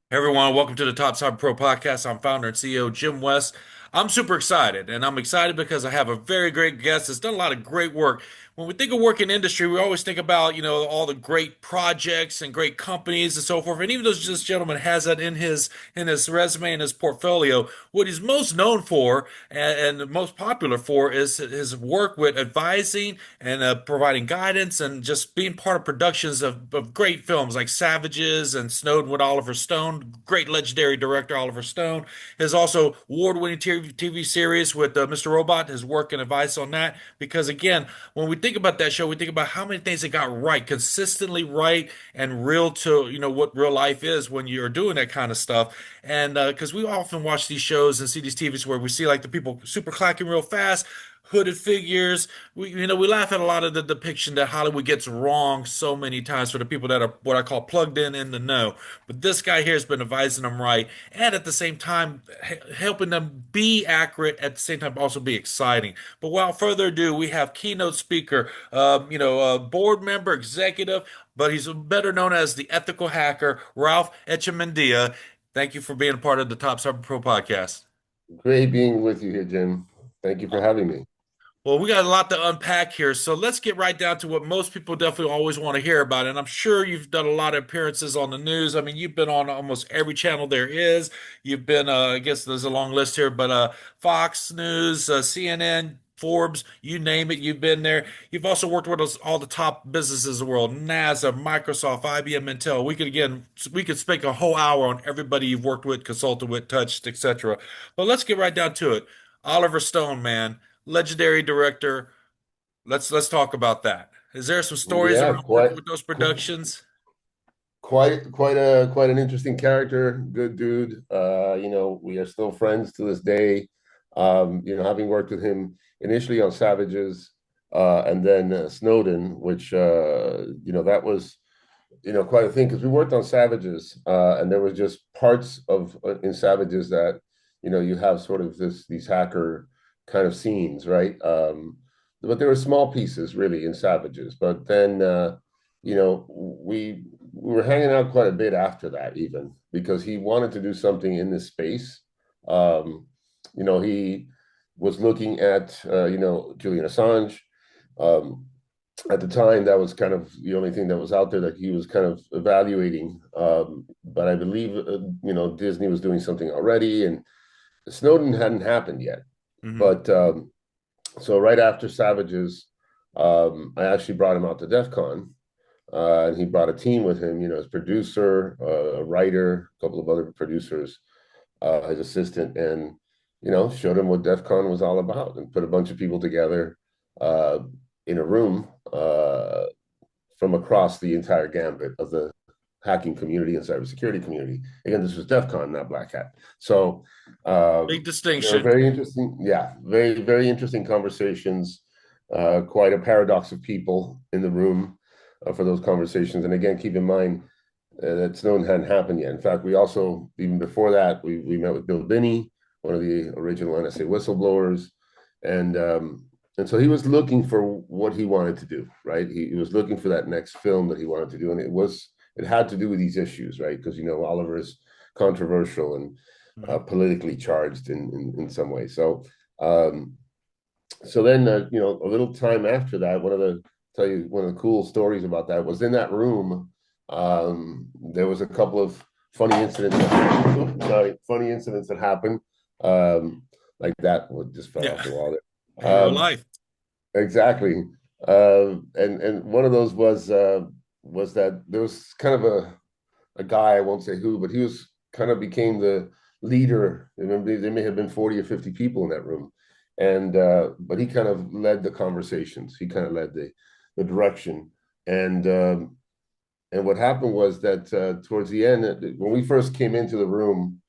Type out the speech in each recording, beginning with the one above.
Hey everyone, welcome to the TopCyberPro podcast. I'm founder and CEO Jim West. I'm super excited, and I'm excited because I have a very great guest that's done a lot of great work. When we think of work in industry, we always think about, all the great projects and great companies and so forth. And even though this gentleman has that in his resume and his portfolio, what he's most known for and most popular for is his work with advising and providing guidance and just being part of productions of great films like Savages and Snowden with Oliver Stone. Great legendary director Oliver Stone. His also award-winning TV series with Mr. Robot. His work and advice on that. Because again, when we think about that show, we think about how many things it got right, consistently right and real to what real life is when you're doing that kind of stuff. And because we often watch these shows and see these TVs where we see like the people super clacking real fast, hooded figures. We laugh at a lot of the depiction that Hollywood gets wrong so many times for the people that are what I call plugged in the know. But this guy here has been advising them right, and at the same time helping them be accurate. At the same time, also be exciting. But without further ado, we have keynote speaker, board member, executive, but he's better known as the ethical hacker, Ralph Echemendia. Thank you for being a part of the Top Cyber Pro podcast. Great being with you here, Jim. Thank you for having me. Well, we got a lot to unpack here, so let's get right down to what most people definitely always want to hear about. And I'm sure you've done a lot of appearances on the news. I mean, you've been on almost every channel there is. You've been, I guess there's a long list here, but Fox News, CNN, Forbes, you name it, you've been there. You've also worked with us, all the top businesses in the world: NASA, Microsoft, IBM, Intel. We could spend a whole hour on everybody you've worked with, consulted with, touched, etc. But let's get right down to it. Oliver Stone, man, legendary director. Let's talk about that. Is there some stories Yeah, around working with those productions? quite an interesting character. Good dude. We are still friends to this day. Having worked with him initially on Savages, and then Snowden, which that was quite a thing because we worked on Savages, and there was just parts of in Savages that you have sort of these hacker kind of scenes, right? But there were small pieces really in Savages. But then we were hanging out quite a bit after that, even because he wanted to do something in this space. He was looking at Julian Assange. Um, at the time, that was kind of the only thing that was out there that he was kind of evaluating. But I believe, Disney was doing something already, and Snowden hadn't happened yet. Hmm. But so right after Savages, I actually brought him out to DEF CON, and he brought a team with him, his producer, a writer, a couple of other producers, his assistant, and, showed him what DEF CON was all about and put a bunch of people together uh, in a room from across the entire gambit of the hacking community and cybersecurity community. Again, this was DEF CON, not Black Hat. So Big they were distinction. very interesting. Yeah, very, very interesting conversations. Quite a paradox of people in the room for those conversations. And again, keep in mind that Snowden hadn't happened yet. In fact, we also, even before that, we met with Bill Binney, one of the original NSA whistleblowers. And and so he was looking for what he wanted to do, right? He was looking for that next film that he wanted to do. And it had to do with these issues, right? Because, Oliver is controversial and Mhm. politically charged in some way. Um, so then, a little time after that, tell you one of the cool stories about that was in that room. There was a couple of funny incidents. Funny incidents that happened. Um, like that one just fell Yeah, off the wall there. in real life. Exactly. And one of those was that there was kind of a guy, I won't say who, but he was kind of became the leader. Remember, there may have been 40 or 50 people in that room. And but he kind of led the conversations. He kind of led the direction. And and what happened was that towards the end, when we first came into the room,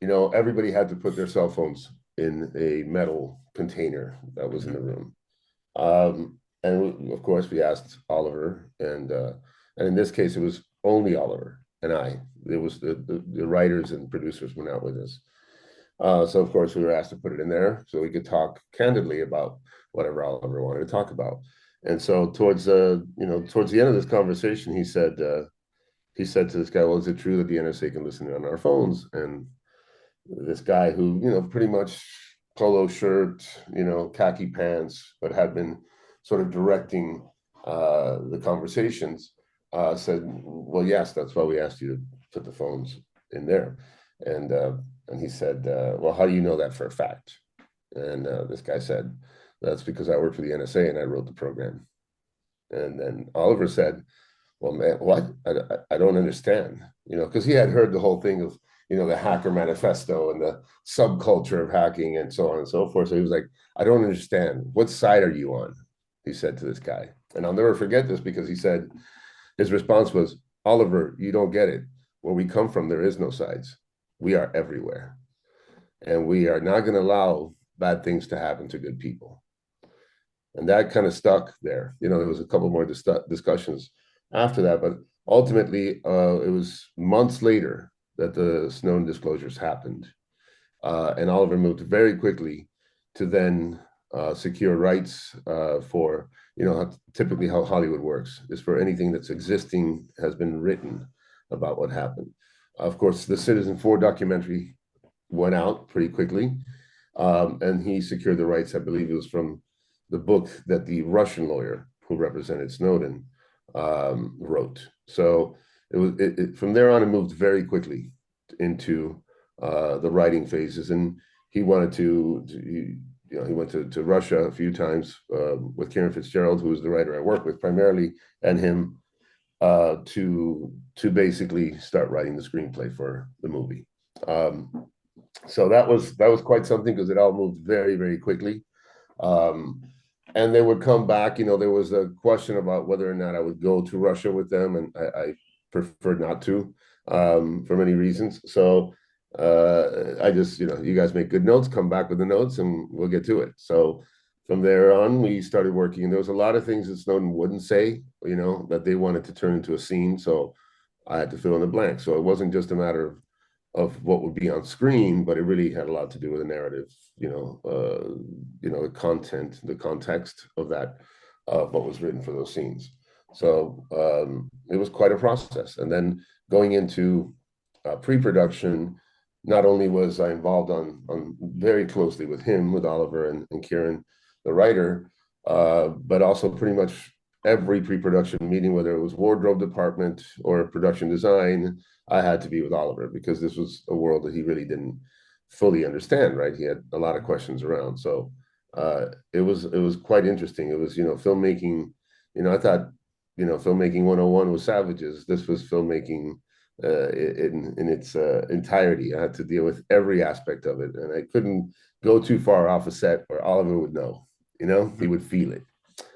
everybody had to put their cell phones in a metal container that was in Mhm. the room. And of course, we asked Oliver, and in this case, it was only Oliver and I. It was the writers and producers were not with us. So of course, we were asked to put it in there so we could talk candidly about whatever Oliver wanted to talk about. And so towards the end of this conversation, he said, he said to this guy, "Well, is it true that the NSA can listen on our phones?" And this guy who, pretty much polo shirt, khaki pants, but had been sort of directing the conversations, said, "Well, yes, that's why we asked you to put the phones in there." And uh, and he said, "Well, how do you know that for a fact?" And this guy said, "That's because I worked for the NSA and I wrote the program." And then Oliver said, "Well, man, what? I don't understand, because he had heard the whole thing of, the hacker manifesto and the subculture of hacking and so on and so forth. So he was like, I don't understand. What side are you on?" He said to this guy. And I'll never forget this because he said, his response was, "Oliver, you don't get it. Where we come from, there is no sides. We are everywhere. And we are not going to allow bad things to happen to good people." And that kind of stuck there. There was a couple more discussions after that, but ultimately, it was months later that the Snowden disclosures happened, and Oliver moved very quickly to then secure rights for, typically how Hollywood works is for anything that's existing has been written about what happened. Of course, the Citizen 4 documentary went out pretty quickly, and he secured the rights. I believe it was from the book that the Russian lawyer who represented Snowden wrote. So from there on, it moved very quickly into the writing phases, and he wanted he went to Russia a few times with Karen Fitzgerald, who was the writer I work with primarily, and him to basically start writing the screenplay for the movie. So that was quite something because it all moved very, very quickly. Um, and they would come back. There was a question about whether or not I would go to Russia with them, and I preferred not to for many reasons. So I just, you guys make good notes, come back with the notes, and we'll get to it. So from there on, we started working, and there was a lot of things that Snowden wouldn't say, that they wanted to turn into a scene. So I had to fill in the blanks. So it wasn't just a matter of what would be on screen, but it really had a lot to do with the narrative, the content, the context of that, what was written for those scenes. So it was quite a process. And then going into pre-production, not only was I involved on very closely with him, with Oliver and Kieran, the writer, but also pretty much every pre-production meeting, whether it was wardrobe department or production design, I had to be with Oliver because this was a world that he really didn't fully understand. Right, he had a lot of questions around. So it was quite interesting. It was filmmaking. I thought filmmaking 101 was savages. This was filmmaking in its entirety. I had to deal with every aspect of it, and I couldn't go too far off a set, or Oliver would know. He would feel it.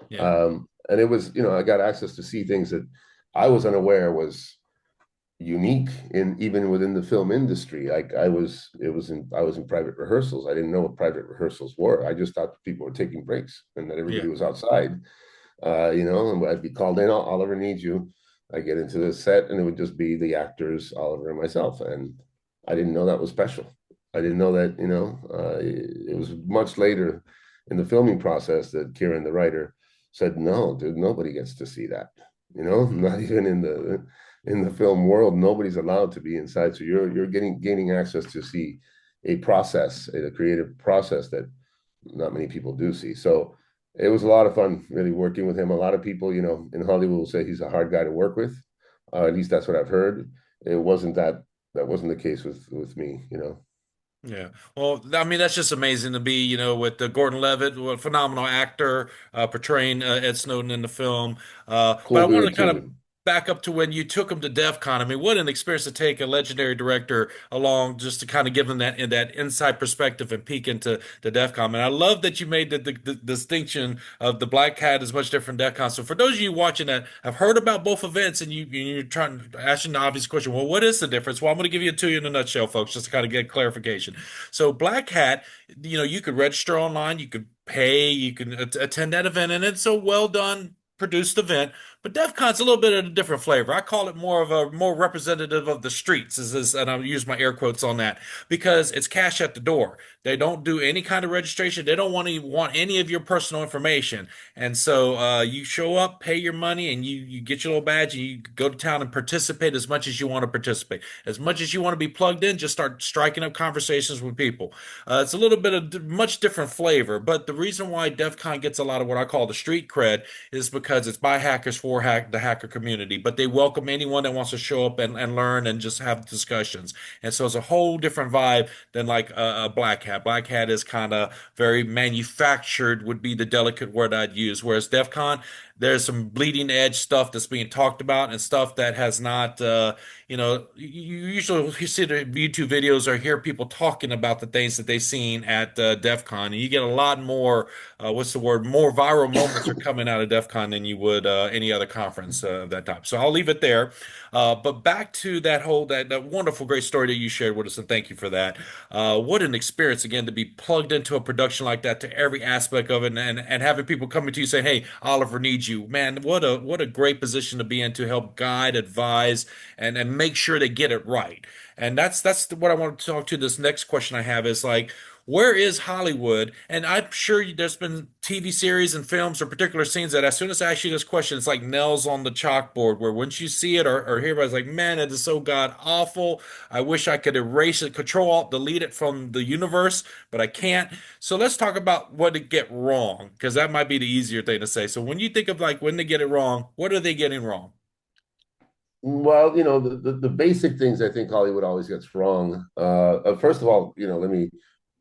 Yeah. And it was, I got access to see things that I was unaware was unique in even within the film industry. Like I was in private rehearsals. I didn't know what private rehearsals were. I just thought people were taking breaks and that everybody Yeah. was outside. And I'd be called in. Oliver needs you. I get into the set, and it would just be the actors, Oliver and myself. And I didn't know that was special. I didn't know that. It was much later in the filming process that Kieran, the writer, said, "No, dude, nobody gets to see that. Not even in the film world, nobody's allowed to be inside. So you're gaining access to see a process, a creative process that not many people do see." So it was a lot of fun really working with him. A lot of people, in Hollywood will say he's a hard guy to work with. At least that's what I've heard. It wasn't that wasn't the case with me. Yeah. Well, I mean, that's just amazing to be, with Gordon Levitt, what a phenomenal actor portraying Ed Snowden in the film. But I Cool wanted to dude kind of too. back up to when you took him to DEF CON. I mean, what an experience to take a legendary director along just to kind of give him that inside perspective and peek into the DEF CON. And I love that you made the distinction of the Black Cat is much different from DEF CON. So for those of you watching that have heard about both events and you're trying to ask the obvious question, well, what is the difference? Well, I'm going to give you it to you in a nutshell, folks, just to kind of get clarification. So Black Hat, you could register online, you could pay, you can attend that event, and it's a well done produced event, but DEF CON's a little bit of a different flavor. I call it more representative of the streets, and I'll use my air quotes on that because it's cash at the door. They don't do any kind of registration. They don't want any of your personal information. And so you show up, pay your money, and you get your little badge, and you go to town and participate as much as you want to participate. As much as you want to be plugged in, just start striking up conversations with people. It's a little bit of much different flavor, but the reason why DEF CON gets a lot of what I call the street cred is because it's by hackers for the hacker community, but they welcome anyone that wants to show up and learn and just have discussions. And so it's a whole different vibe than like a Black Hat. Black Hat is kind of very manufactured, would be the delicate word I'd use. Whereas DEF CON, there's some bleeding edge stuff that's being talked about and stuff that has not, you usually see the YouTube videos or hear people talking about the things that they've seen at DEF CON, and you get a lot more, what's the word, more viral moments are coming out of DEF CON than you would any other conference of that type. So I'll leave it there. But back to that wonderful, great story that you shared with us, and thank you for that. What an experience again to be plugged into a production like that to every aspect of it, and having people coming to you saying, "Hey, Oliver needs you." Man, what a great position to be in to help guide, advise, and make sure they get it right. And what I want to talk to. This next question I have is like, where is Hollywood? And I'm sure there's been TV series and films or particular scenes that as soon as I ask you this question, it's like nails on the chalkboard, where once you see it or hear about it, it's like, man, it is so god awful. I wish I could erase it, control alt delete it from the universe, but I can't. So let's talk about what they get wrong, because that might be the easier thing to say. So when you think of like when they get it wrong, what are they getting wrong? Well, the basic things I think Hollywood always gets wrong. First of all, let me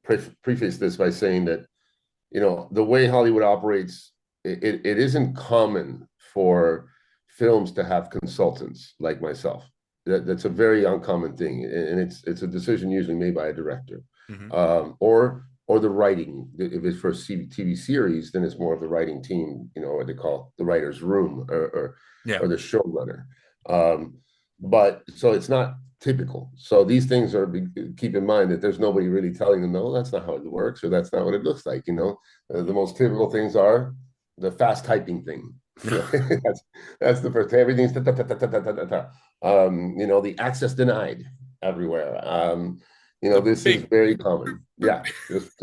preface this by saying that the way Hollywood operates, it isn't common for films to have consultants like myself. That's a very uncommon thing, and it's a decision usually made by a director, Hmm. or the writing. If it's for a TV series, then it's more of the writing team, what they call the writer's room, Yeah. or the showrunner. Um, but so it's not typical. So these things are, keep in mind that there's nobody really telling them, no, that's not how it works, or that's not what it looks like. The most typical things are the fast typing thing. That's the first. Everything's ta, ta, ta, ta, ta, ta, ta, ta. The access denied everywhere. The This is big very common. Yeah, just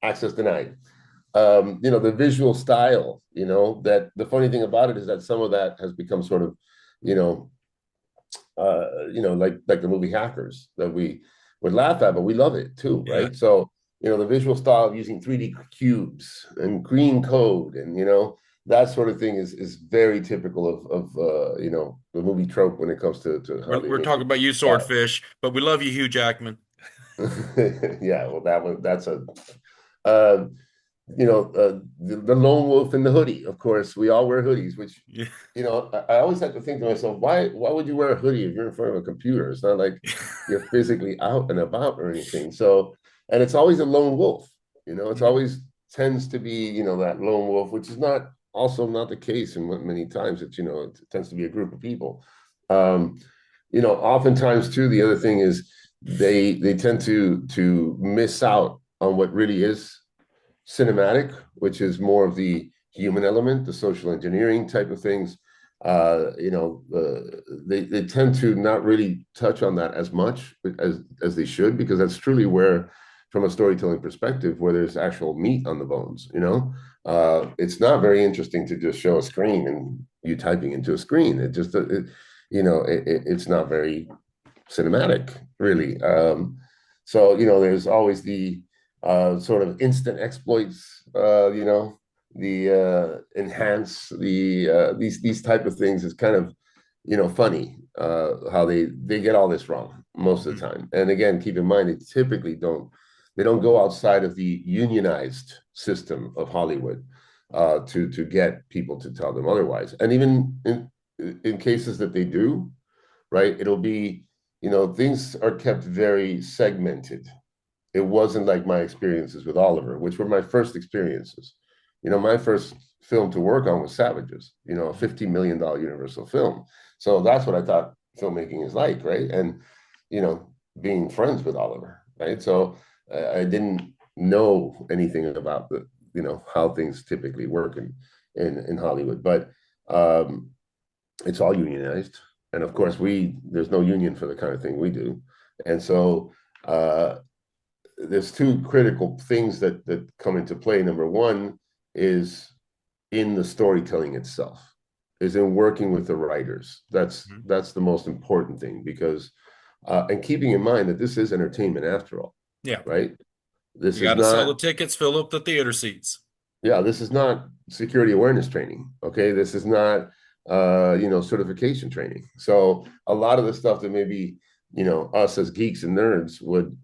access denied. The visual style. That the funny thing about it is that some of that has become sort of, you know, like the movie Hackers that we would laugh at, but we love it too, Yeah. right? So, the visual style of using 3D cubes and green code and, that sort of thing is very typical of the movie trope when it comes to We're Hollywood. talking about you, Swordfish, but we love you, Hugh Jackman. Yeah, well, that's a uh, the lone wolf in the hoodie. Of course, we all wear hoodies, which Yeah. I always have to think to myself, why would you wear a hoodie if you're in front of a computer? It's not like you're physically out and about or anything. So, and it's always a lone wolf. It's Mhm. always tends to be that lone wolf, which is not the case in many times. It tends to be a group of people. Um, oftentimes too, the other thing is they tend to miss out on what really is cinematic, which is more of the human element, the social engineering type of things. They tend to not really touch on that as much as they should, because that's truly where, from a storytelling perspective, where there's actual meat on the bones. It's not very interesting to just show a screen and you typing into a screen. It's not very cinematic, really. So there's always the sort of instant exploits, the enhance these type of things is kind of funny how they get all this wrong most of the time. And again, keep in mind they don't go outside of the unionized system of Hollywood to get people to tell them otherwise. And even in cases that they do, right, it'll be things are kept very segmented. It wasn't like my experiences with Oliver, which were my first experiences. My first film to work on was Savages, a $50 million Universal film. So that's what I thought filmmaking is like, right? And, being friends with Oliver, right? So I didn't know anything about how things typically work in Hollywood. But Um, it's all unionized, and of course, there's no union for the kind of thing we do, and so there's two critical things that come into play. Number one is in the storytelling itself, is in working with the writers. Mhm. That's the most important thing because and keeping in mind that this is entertainment after all, Yeah. right? You This is got to sell not the tickets, fill up the theater seats. yeah, this is not security awareness training. Okay, this is not certification training. So a lot of the stuff that maybe us as geeks and nerds would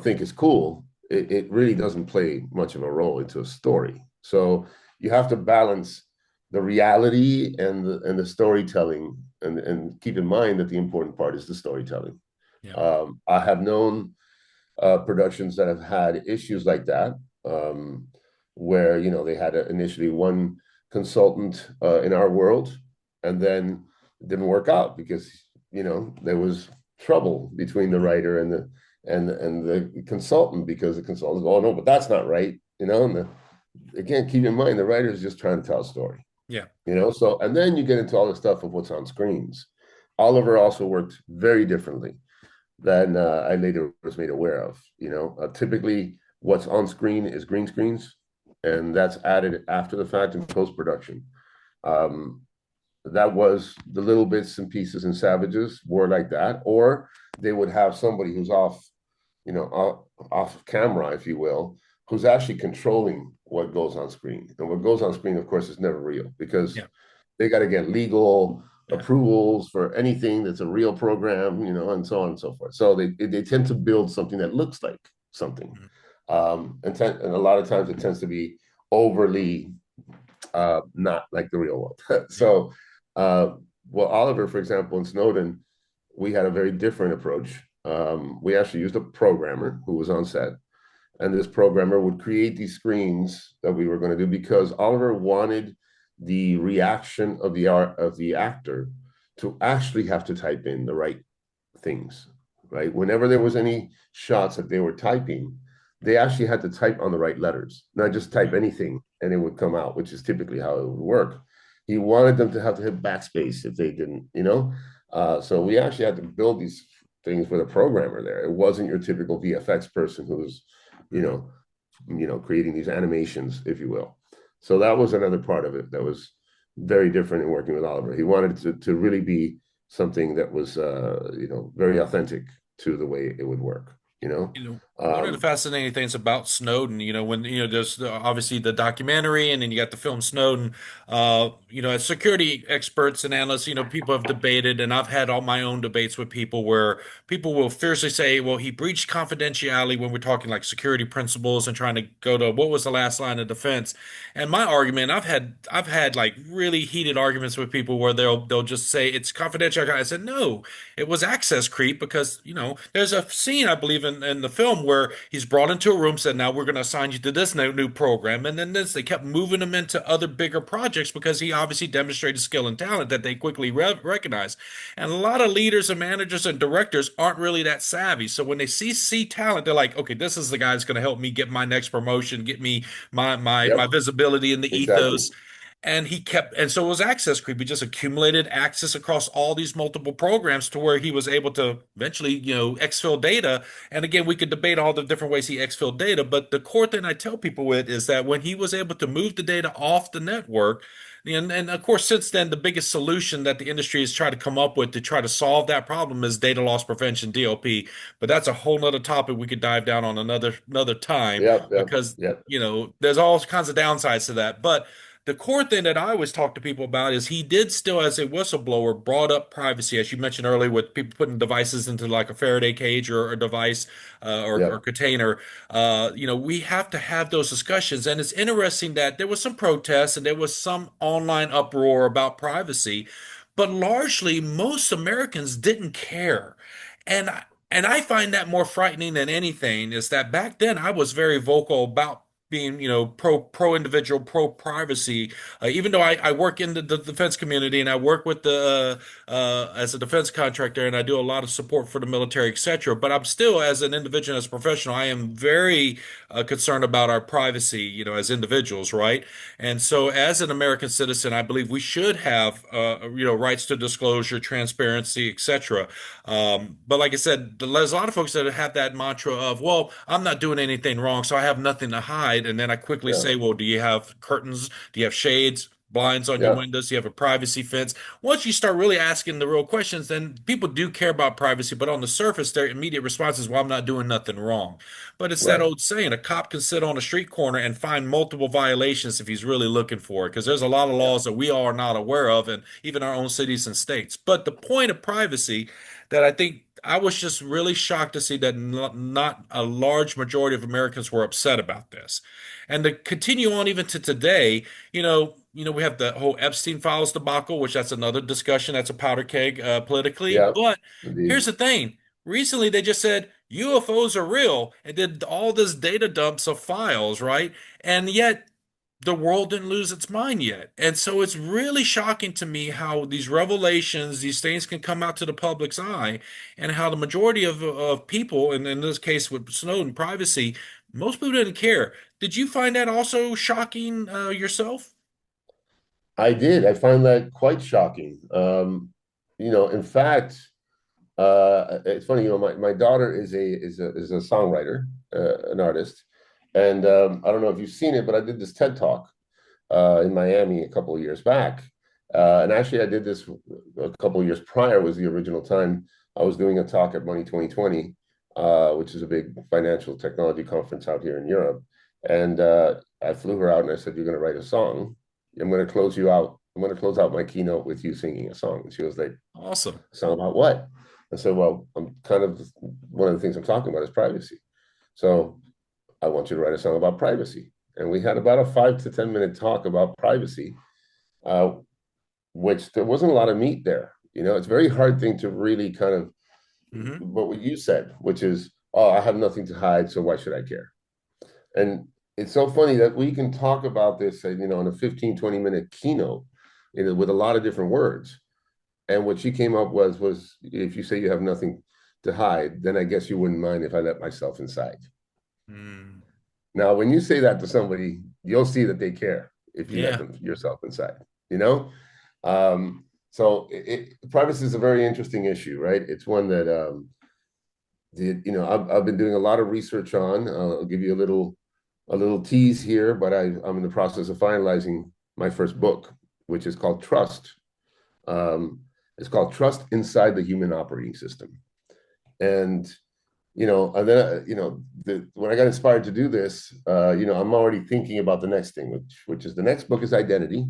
think is cool, it really doesn't play much of a role into a story. So you have to balance the reality and the storytelling, and keep in mind that the important part is the storytelling. Yeah. I have known productions that have had issues like that, um, where they had initially one consultant in our world, and then it didn't work out because there was trouble between the Mhm. writer and the consultant, because the consultant goes, oh no, but that's not right, and again, keep in mind the writer is just trying to tell a story, Yeah. so, and then you get into all the stuff of what's on screens. Oliver also worked very differently than I later was made aware of. Typically what's on screen is green screens, and that's added after the fact in post production. Um, that was the little bits and pieces and Savages were like that, or they would have somebody who's off camera, if you will, who's actually controlling what goes on screen. And what goes on screen, of course, is never real because Yeah. they got to get legal Yeah. approvals for anything that's a real program, and so on and so forth. So they tend to build something that looks like something, Mhm. and a lot of times it tends to be overly not like the real world. Yeah. So, well, Oliver, for example, in Snowden, we had a very different approach. We actually used a programmer who was on set, and this programmer would create these screens that we were going to do because Oliver wanted the reaction of the actor to actually have to type in the right things, right? Whenever there was any shots that they were typing, they actually had to type on the right letters, not just type Yeah. anything and it would come out, which is typically how it would work. He wanted them to have to hit backspace if they didn't. So we actually had to build these things with a programmer there. It wasn't your typical VFX person who's, you Mhm. know, creating these animations, if you will. So that was another part of it that was very different in working with Oliver. He wanted to really be something that was very authentic to the way it would work. One of the Um, fascinating things about Snowden, when there's obviously the documentary, and then you got the film Snowden. As security experts and analysts, people have debated, and I've had all my own debates with people where people will fiercely say, "Well, he breached confidentiality," when we're talking like security principles and trying to go to what was the last line of defense. And my argument, I've had like really heated arguments with people where they'll just say it's confidential. I said no. It was access creep because, there's a scene, I believe, in the film where he's brought into a room, said, now we're going to assign you to this new program. And then they kept moving him into other bigger projects because he obviously demonstrated skill and talent that they quickly recognized. And a lot of leaders and managers and directors aren't really that savvy. So when they see talent, they're like, okay, this is the guy that's going to help me get my next promotion, get me my yep, visibility in the exactly. ethos. And so it was access creep. He just accumulated access across all these multiple programs to where he was able to eventually, exfil data. And again, we could debate all the different ways he exfilled data, but the core thing I tell people with is that when he was able to move the data off the network, and of course, since then, the biggest solution that the industry has tried to come up with to try to solve that problem is data loss prevention, DLP. But that's a whole nother topic we could dive down on another time Yep, yep, because yep, there's all kinds of downsides to that. But the core thing that I always talk to people about is he did still, as a whistleblower, brought up privacy, as you mentioned earlier, with people putting devices into like a Faraday cage or a device or yep, container. We have to have those discussions. And it's interesting that there was some protests and there was some online uproar about privacy, but largely most Americans didn't care. And I find that more frightening than anything is that back then I was very vocal about being, pro individual, pro privacy. Even though I work in the defense community and I work with the as a defense contractor and I do a lot of support for the military, etc. But I'm still, as an individual, as a professional, I am very concerned about our privacy, as individuals, right? And so, as an American citizen, I believe we should have, rights to disclosure, transparency, etc. But like I said, there's a lot of folks that have that mantra of, well, I'm not doing anything wrong, so I have nothing to hide. And then I quickly Yeah. say, well, do you have curtains? Do you have shades? Blinds on your Yeah. windows? Do you have a privacy fence? Once you start really asking the real questions, then people do care about privacy, but on the surface, their immediate response is, well, I'm not doing nothing wrong. But it's that Right. old saying, a cop can sit on a street corner and find multiple violations if he's really looking for it, because there's a lot of Yeah. laws that we all are not aware of, and even our own cities and states. But the point of privacy that I think I was just really shocked to see that not a large majority of Americans were upset about this. And to continue on even to today, we have the whole Epstein files debacle, which that's another discussion. That's a powder keg politically. Yeah. But here's Indeed. the thing. Recently, they just said UFOs are real and did all this data dumps of files, right? And yet the world didn't lose its mind yet. And so it's really shocking to me how these revelations, these things can come out to the public's eye, and how the majority of people, and in this case with Snowden privacy, most people didn't care. Did you find that also shocking yourself? I did. I find that quite shocking. In fact, it's funny. My daughter is a songwriter, an artist, and I don't know if you've seen it, but I did this TED talk in Miami a couple of years back, and actually I did this a couple of years prior. Was the original time I was doing a talk at Money 2020, which is a big financial technology conference out here in Europe, and I flew her out and I said, "You're going to write a song. I'm going to close you out. I'm going to close out my keynote with you singing a song." And she was like, Awesome. "A song about what?" I said, "Well, I'm kind of one of the things I'm talking about is privacy. So I want you to write a song about privacy." And we had about a 5 to 10 minute talk about privacy, uh, which there wasn't a lot of meat there. It's a very hard thing to really kind of Hmm. what you said, which is, "Oh, I have nothing to hide, so why should I care?" And it's so funny that we can talk about this, in a 15, 20 minute keynote, with a lot of different words. And what she came up was if you say you have nothing to hide, then I guess you wouldn't mind if I let myself inside. Mm. Now, when you say that to somebody, you'll see that they care if you let Yeah. them yourself inside, you know? So privacy is a very interesting issue, right? It's one that I've been doing a lot of research on. I'll give you a little tease here, but I'm in the process of finalizing my first book, which is called Trust. Um, it's called Trust Inside the Human Operating System. And and then when I got inspired to do this, I'm already thinking about the next thing, which is the next book is identity,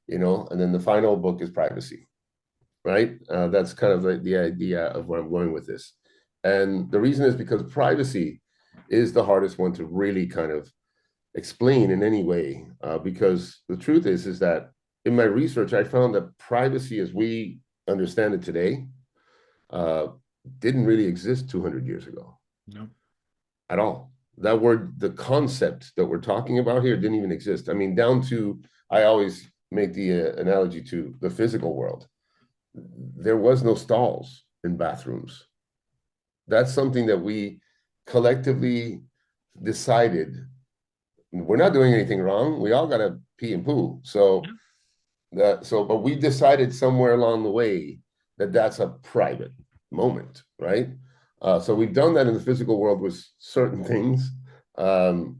and then the final book is privacy, right? That's kind of the idea of where I'm going with this. And the reason is because privacy is the hardest one to really kind of explain in any way, because the truth is that in my research, I found that privacy as we understand it today uh, didn't really exist 200 years ago No. at all. That word, the concept that we're talking about here didn't even exist. I mean, down to, I always make the analogy to the physical world. There was no stalls in bathrooms. That's something that we collectively decided we're not doing anything wrong. We all got to pee and poo. Yeah. But we decided somewhere along the way that that's a private moment, right? So we've done that in the physical world with certain things, um,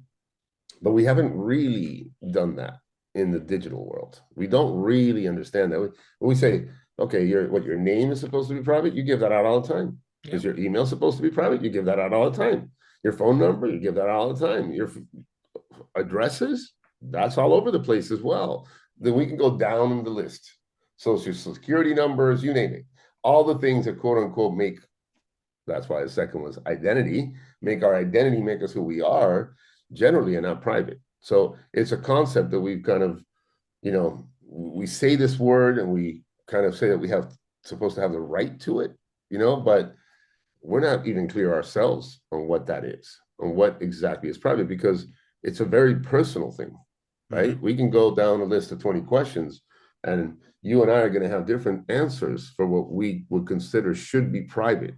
but we haven't really done that in the digital world. We don't really understand that. When we say, okay, your name is supposed to be private, you give that out all the time. Yeah. Is your email supposed to be private? You give that out all the time. Your phone number, you give that out all the time. Your addresses, that's all over the place as well. Then we can go down the list. Social security numbers, you name it. All the things that quote unquote make, that's why the second was identity, make our identity make us who we are, generally and not private. So it's a concept that we've kind of, we say this word and we kind of say that we have supposed to have the right to it, but we're not even clear ourselves on what that is, on what exactly is private, because it's a very personal thing, right? Hmm. We can go down a list of 20 questions, and you and I are going to have different answers for what we would consider should be private,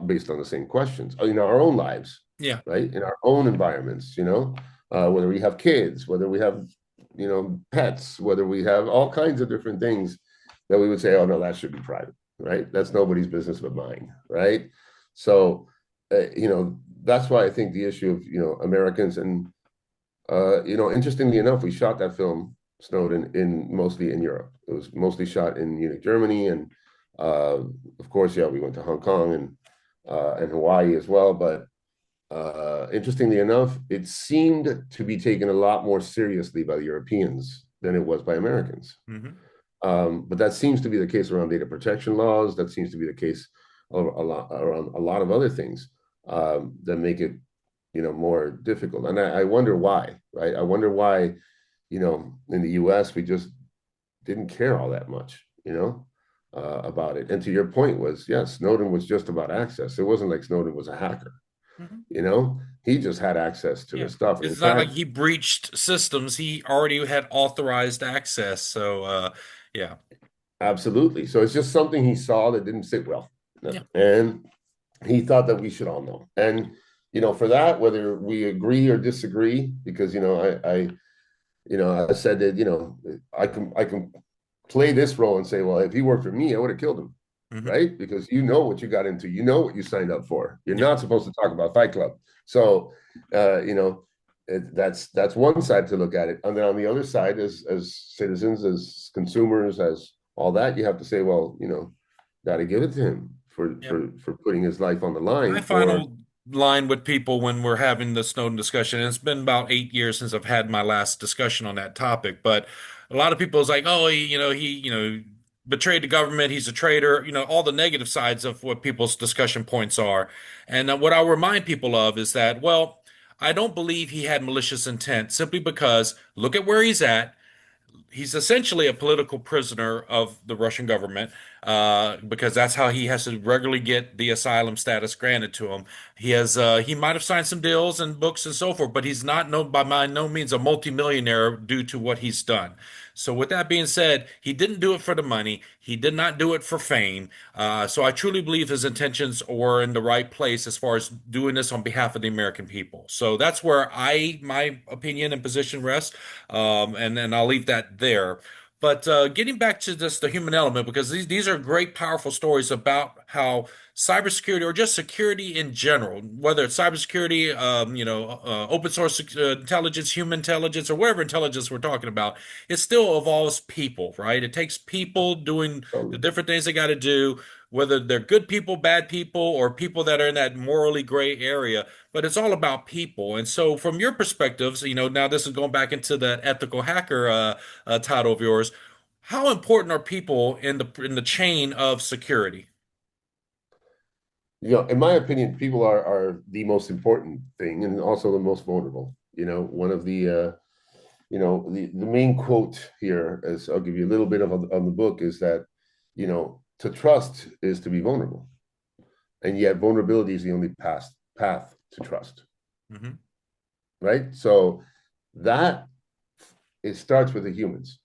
based on the same questions in our own lives, Yeah. right? In our own environments, whether we have kids, whether we have, pets, whether we have all kinds of different things that we would say, oh, no, that should be private, right? That's nobody's business but mine, right? So, that's why I think the issue of, Americans and, interestingly enough, we shot that film, Snowden, in mostly in Europe. It was mostly shot in Munich, Germany, and uh, of course, yeah, we went to Hong Kong and Hawaii as well. But interestingly enough, it seemed to be taken a lot more seriously by the Europeans than it was by Americans. Hmm. But that seems to be the case around data protection laws. That seems to be the case a lot around a lot of other things that make it, more difficult. And I wonder why, right? I wonder why, in the U.S. we just didn't care all that much, about it. And to your point was, yes, Snowden was just about access. It wasn't like Snowden was a hacker, Hmm. he just had access to the Yeah. stuff. In It's not like fact, he breached systems. He already had authorized access. So, yeah. absolutely. So it's just something he saw that didn't sit well. Yeah. And he thought that we should all know. And, for that, whether we agree or disagree, because, I said that, I can play this role and say, well, if he worked for me, I would have killed him. Hmm. Right? Because you know what you got into, you know what you signed up for. You're Yeah. not supposed to talk about Fight Club. So, that's one side to look at it. And then on the other side, as citizens, as consumers, as all that, you have to say, well, got to give it to him for Yeah. for putting his life on the My line for. final line with people when we're having the Snowden discussion, and it's been about 8 years since I've had my last discussion on that topic, but a lot of people is like, oh, he betrayed the government, he's a traitor, all the negative sides of what people's discussion points are. And what I'll remind people of is that, well, I don't believe he had malicious intent simply because look at where he's at. He's essentially a political prisoner of the Russian government, because that's how he has to regularly get the asylum status granted to him. He might have signed some deals and books and so forth, but he's not by no means a multimillionaire due to what he's done. So with that being said, he didn't do it for the money. He did not do it for fame. So I truly believe his intentions were in the right place as far as doing this on behalf of the American people. So that's where my opinion and position rests. And then I'll leave that there. But getting back to just the human element, because these are great, powerful stories about how cybersecurity or just security in general, whether it's cybersecurity, open source intelligence, human intelligence, or whatever intelligence we're talking about, it still involves people, right? It takes people doing the Totally. different things they got to do, whether they're good people, bad people, or people that are in that morally gray area. But it's all about people. And so, from your perspectives, now this is going back into that ethical hacker title of yours. How important are people in the chain of security? In my opinion, people are the most important thing and also the most vulnerable. One of the main quote here, as I'll give you a little bit of on the book, is that, to trust is to be vulnerable. And yet vulnerability is the only path to trust. Hmm. Right? So that it starts with the humans.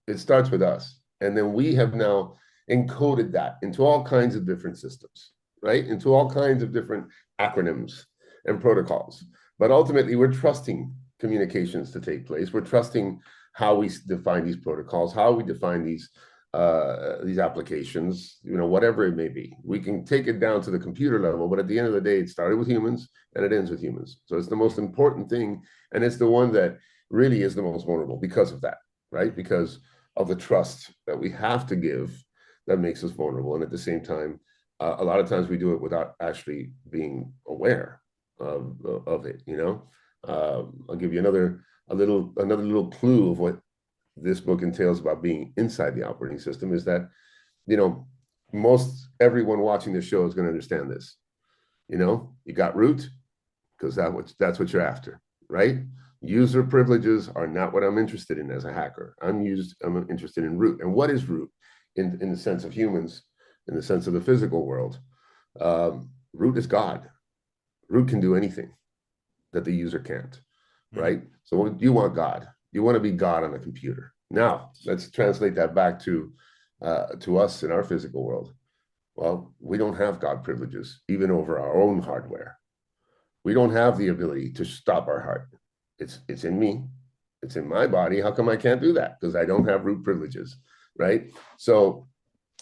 It starts with us. And then we have now encoded that into all kinds of different systems, right? Into all kinds of different acronyms and protocols. But ultimately, we're trusting communications to take place. We're trusting how we define these protocols, how we define these applications, whatever it may be. We can take it down to the computer level, but at the end of the day, it started with humans and it ends with humans. So it's the most important thing, and it's the one that really is the most vulnerable because of that, right? Because of the trust that we have to give that makes us vulnerable. And at the same time, a lot of times we do it without actually being aware of it. I'll give you another little clue of what this book entails about being inside the operating system is that, you know, most everyone watching this show is going to understand this. You got root because that's what you're after, right? User privileges are not what I'm interested in as a hacker. I'm interested in root. And what is root in the sense of humans, in the sense of the physical world? Root is God. Root can do anything that the user can't. Hmm. right? So you want God. You want to be God on a computer. Now, let's translate that back to us in our physical world. Well, we don't have God privileges, even over our own hardware. We don't have the ability to stop our heart. It's in me. It's in my body. How come I can't do that? Because I don't have root privileges, right? So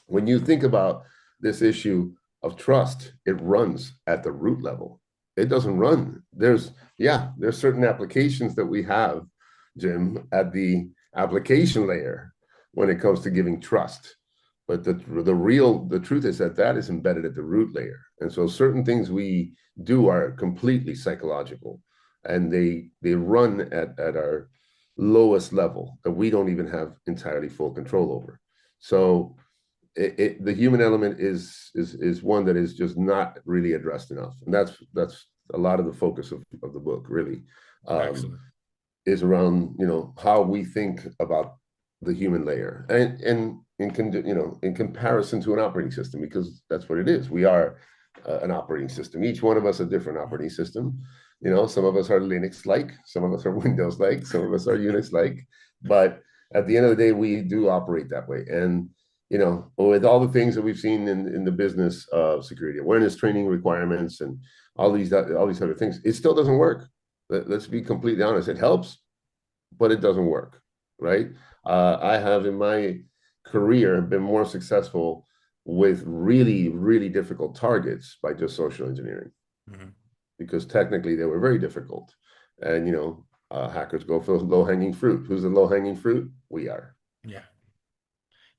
when you think about this issue of trust, it runs at the root level. It doesn't run. There's certain applications that we have, Jim, at the application layer when it comes to giving trust. But the truth is that that is embedded at the root layer. And so certain things we do are completely psychological, and they run at our lowest level that we don't even have entirely full control over. So the human element is one that is just not really addressed enough, and that's a lot of the focus of the book really, um, Excellent. is around how we think about the human layer, and in comparison to an operating system, because that's what it is. We are an operating system. Each one of us a different operating system. Some of us are Linux like, some of us are Windows like, some of us are Unix like, but at the end of the day, we do operate that way. And with all the things that we've seen in the business of security awareness training requirements and all these other things, it still doesn't work. Let's be completely honest. It helps, but it doesn't work, right? I have in my career been more successful with really, really difficult targets by just social engineering, Hmm. because technically they were very difficult. And hackers go for low hanging fruit. Who's the low hanging fruit? We are. Yeah.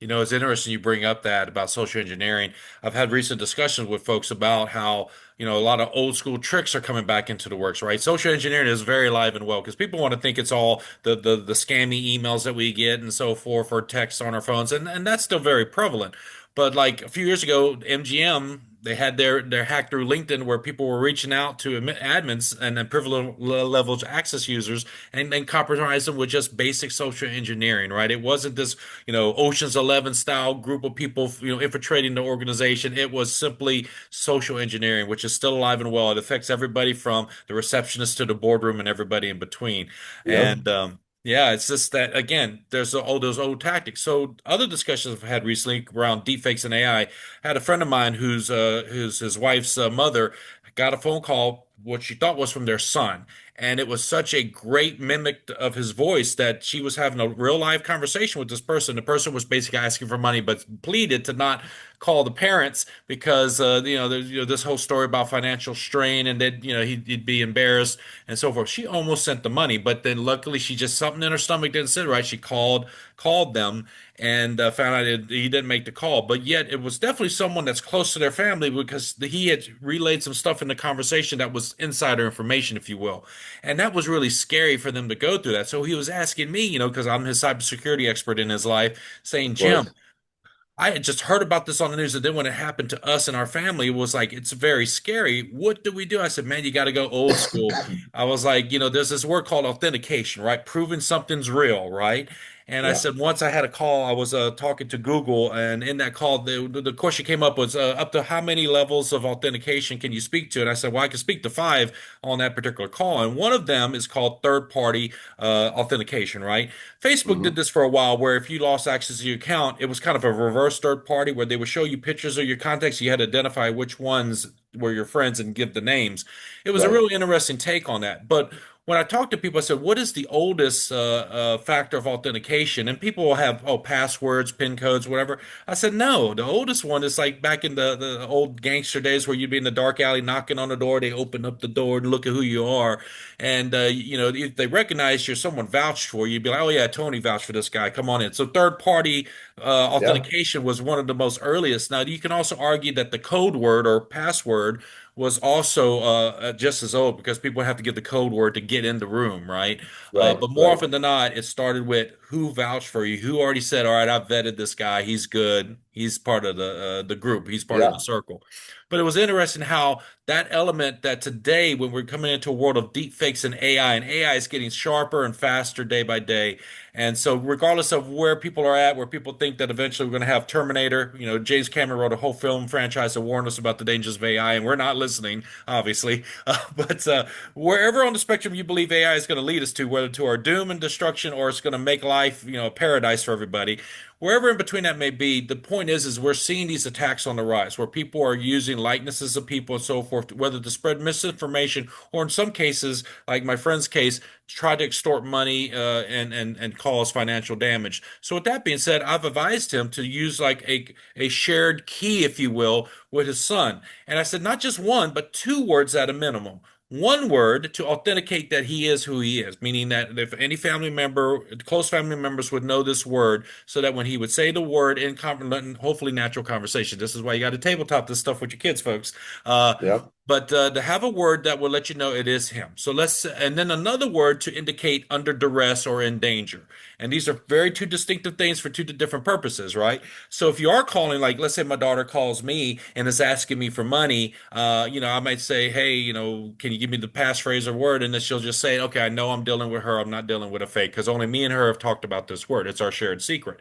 It's interesting you bring up that about social engineering. I've had recent discussions with folks about how, a lot of old school tricks are coming back into the works, right? Social engineering is very alive and well because people want to think it's all the scammy emails that we get and so forth or texts on our phones, and that's still very prevalent. But like a few years ago, MGM, they had their hack through LinkedIn where people were reaching out to admins and privileged level access users and compromise them with just basic social engineering, right? It wasn't this Ocean's 11 style group of people, infiltrating the organization. It was simply social engineering, which is still alive and well. It affects everybody from the receptionist to the boardroom and everybody in between. Yep. And yeah, it's just that again, there's all those old tactics. So other discussions I've had recently around deepfakes and AI. I had a friend of mine who's his wife's mother got a phone call, what she thought was from their son. And it was such a great mimic of his voice that she was having a real live conversation with this person. The person was basically asking for money, but pleaded to not call the parents because, there's, this whole story about financial strain and that, he'd be embarrassed and so forth. She almost sent the money, but then luckily she just, something in her stomach didn't sit right. She called them and found out he didn't make the call. But yet it was definitely someone that's close to their family because he had relayed some stuff in the conversation that was insider information, if you will. And that was really scary for them to go through that. So he was asking me, because I'm his cybersecurity expert in his life, saying, Of Jim, course. I had just heard about this on the news, and then when it happened to us and our family, it was like, it's very scary. What do we do? I said, man, you got to go old school. I was like, there's this word called authentication, right? Proving something's real, right? And I Yeah. said, once I had a call, I was talking to Google, and in that call, the question came up was up to how many levels of authentication can you speak to? And I said, well, I can speak to 5 on that particular call. And one of them is called third party authentication, right? Facebook did Hmm. this for a while where if you lost access to your account, it was kind of a reverse third party where they would show you pictures of your contacts. You had to identify which ones were your friends and give the names. It was a Right. really interesting take on that. But when I talked to people, I said, what is the oldest factor of authentication? And people will have, oh, passwords, PIN codes, whatever. I said, no, the oldest one is like back in the old gangster days where you'd be in the dark alley knocking on the door. They open up the door and look at who you are. And, if they recognize you're someone vouched for, you'd be like, oh, yeah, Tony vouched for this guy. Come on in. So third party Yeah. authentication was one of the most earliest. Now, you can also argue that the code word or password was also just as old because people have to give the code word to get in the room, right? Right. But more Right. often than not, it started with who vouched for you, who already said, "All right, I've vetted this guy. He's good. He's part of the group. He's part of the Yeah, circle." But it was interesting how that element that today, when we're coming into a world of deep fakes and AI is getting sharper and faster day by day. And so, regardless of where people are at, where people think that eventually we're going to have Terminator, James Cameron wrote a whole film franchise to warn us about the dangers of AI, and we're not listening, obviously. But wherever on the spectrum you believe AI is going to lead us to, whether to our doom and destruction or it's going to make life, a paradise for everybody, wherever in between that may be, the point is we're seeing these attacks on the rise, where people are using likenesses of people and so forth, whether to spread misinformation or in some cases, like my friend's case, try to extort money and cause financial damage. So with that being said, I've advised him to use like a shared key, if you will, with his son. And I said not just one, but two words at a minimum. One word to authenticate that he is who he is, meaning that if any family member, close family members would know this word, so that when he would say the word in hopefully natural conversation. This is why you got to tabletop this stuff with your kids, folks. Uh, yeah. but to have a word that will let you know it is him. And then another word to indicate under duress or in danger. And these are very two distinctive things for two different purposes, right? So if you are calling, like, let's say my daughter calls me and is asking me for money, I might say, hey, can you give me the passphrase or word? And then she'll just say, okay, I know I'm dealing with her. I'm not dealing with a fake because only me and her have talked about this word. It's our shared secret.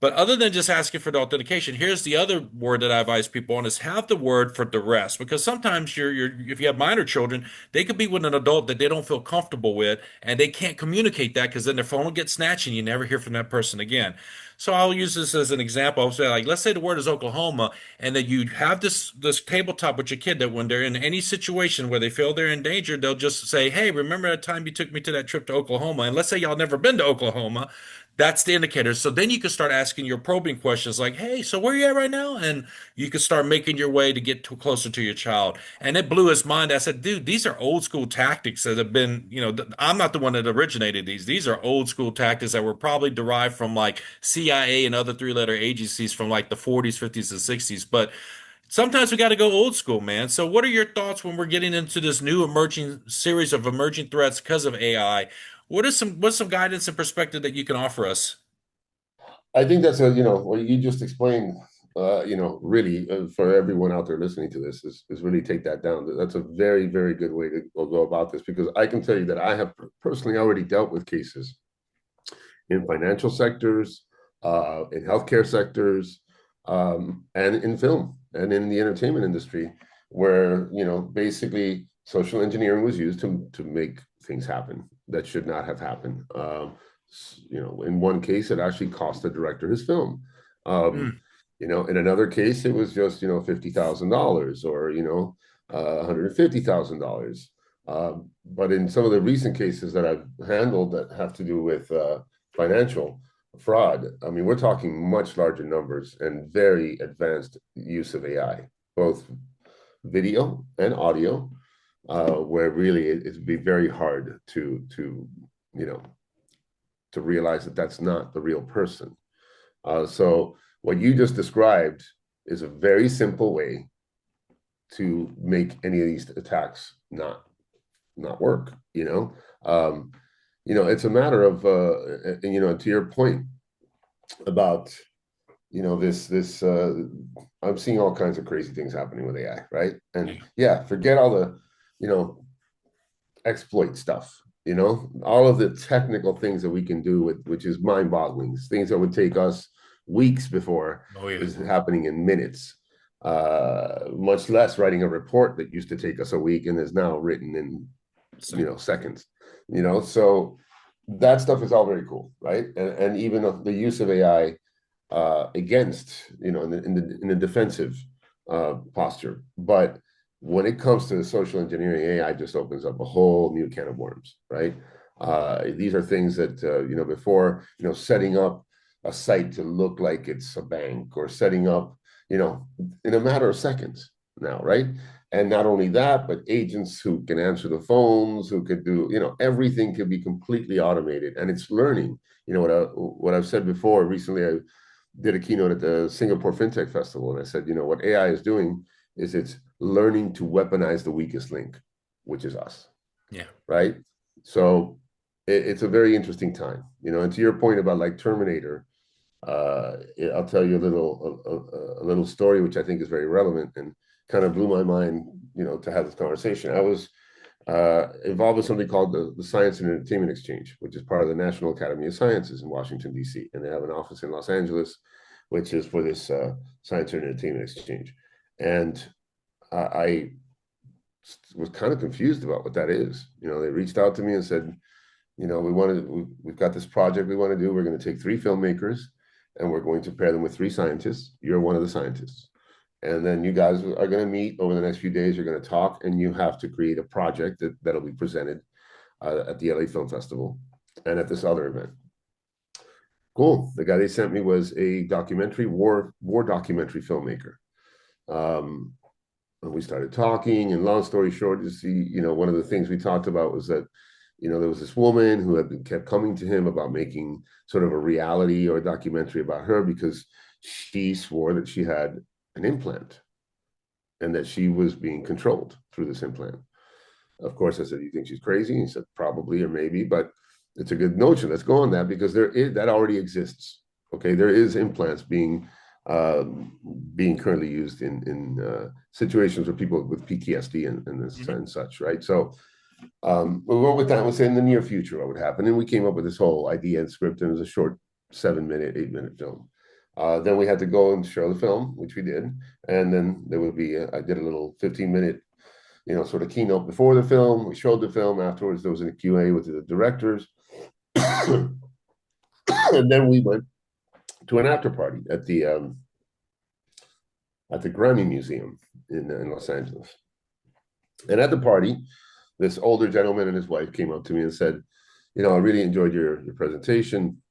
But other than just asking for the authentication, here's the other word that I advise people on is have the word for duress. Because sometimes if you have minor children, they could be with an adult that they don't feel comfortable with, and they can't communicate that because then their phone will get snatched and you never hear from that person again. So I'll use this as an example. I'll say, like, let's say the word is Oklahoma, and that you have this tabletop with your kid that when they're in any situation where they feel they're in danger, they'll just say, hey, remember that time you took me to that trip to Oklahoma? And let's say y'all never been to Oklahoma. That's the indicator. So then you can start asking your probing questions like, hey, so where are you at right now? And you can start making your way to get closer to your child. And it blew his mind. I said, dude, these are old school tactics that have been, I'm not the one that originated these. These are old school tactics that were probably derived from like CIA and other three-letter agencies from like the 40s, 50s, and 60s. But sometimes we got to go old school, man. So what are your thoughts when we're getting into this new emerging series of emerging threats because of AI? What's some guidance and perspective that you can offer us? I think that's what you just explained. Really, for everyone out there listening to this, is really take that down. That's a very, very good way to go about this because I can tell you that I have personally already dealt with cases in financial sectors, in healthcare sectors, and in film and in the entertainment industry, where basically social engineering was used to make things happen that should not have happened. In one case, it actually cost the director his film. Um, Hmm. in another case, it was just $50,000 or $150,000. But in some of the recent cases that I've handled that have to do with financial fraud, I mean, we're talking much larger numbers and very advanced use of AI, both video and audio, where really it'd be very hard to you know to realize that that's not the real person. So what you just described is a very simple way to make any of these attacks not work. It's a matter of to your point about this I'm seeing all kinds of crazy things happening with AI, right? And Yeah. yeah, forget all the you know exploit stuff, all of the technical things that we can do with which is mind-boggling, things that would take us weeks before Oh yeah. is happening in minutes, much less writing a report that used to take us a week and is now written in Seconds. seconds. So that stuff is all very cool, right? And even the use of AI against, in the defensive posture. But when it comes to social engineering, AI just opens up a whole new can of worms, right? These are things that before setting up a site to look like it's a bank or setting up in a matter of seconds now, right? And not only that, but agents who can answer the phones, who could do everything could be completely automated, and it's learning. What I've said before. Recently, I did a keynote at the Singapore FinTech Festival, and I said, what AI is doing is it's learning to weaponize the weakest link, which is us, Yeah. right? So, it's a very interesting time, and to your point about like Terminator, uh, I'll tell you a little story which I think is very relevant and kind of blew my mind, to have this conversation. I was involved with something called the Science and Entertainment Exchange, which is part of the National Academy of Sciences in Washington, D.C. And they have an office in Los Angeles, which is for this Science and Entertainment Exchange. And I was kind of confused about what that is. They reached out to me and said, we've got this project we want to do. We're going to take three filmmakers and we're going to pair them with three scientists. You're one of the scientists. And then you guys are going to meet over the next few days. You're going to talk, and you have to create a project that'll be presented at the LA Film Festival and at this other event. Cool. The guy they sent me was a documentary war documentary filmmaker. Um, and we started talking, and long story short, one of the things we talked about was that there was this woman who kept coming to him about making sort of a reality or a documentary about her because she swore that she had an implant and that she was being controlled through this implant. Of course, I said, "You think she's crazy?" He said, "Probably or maybe, but it's a good notion. Let's go on that because that already exists. Okay, there is implants uh, being currently used in situations with people with PTSD Hmm. and such, right? So we went with that. We said in the near future what would happen, and we came up with this whole idea and script, and it was a short 7 minute, 8 minute film. Then we had to go and show the film, which we did, and then there would be I did a little 15 minute, sort of keynote before the film. We showed the film afterwards. There was a Q&A with the directors, and then we went to an after party at the Grammy Museum in Los Angeles. And at the party, this older gentleman and his wife came up to me and said, "I really enjoyed your presentation.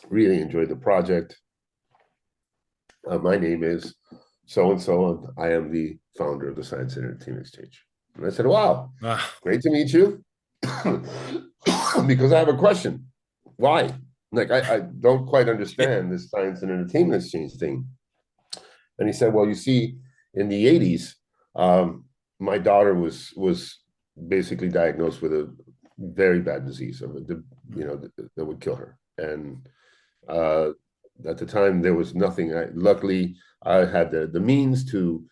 Really enjoyed the project. My name is so and so, and I am the founder of the Science and Entertainment Exchange." And I said, "Wow, Ah, great to meet you." Because I have a question. Why? Like, I don't quite understand this Science and Entertainment Exchange thing. And he said, "Well, you see, in the 80s, my daughter was basically diagnosed with a very bad disease that would kill her. And uh, at the time, there was nothing. Luckily, I had the means to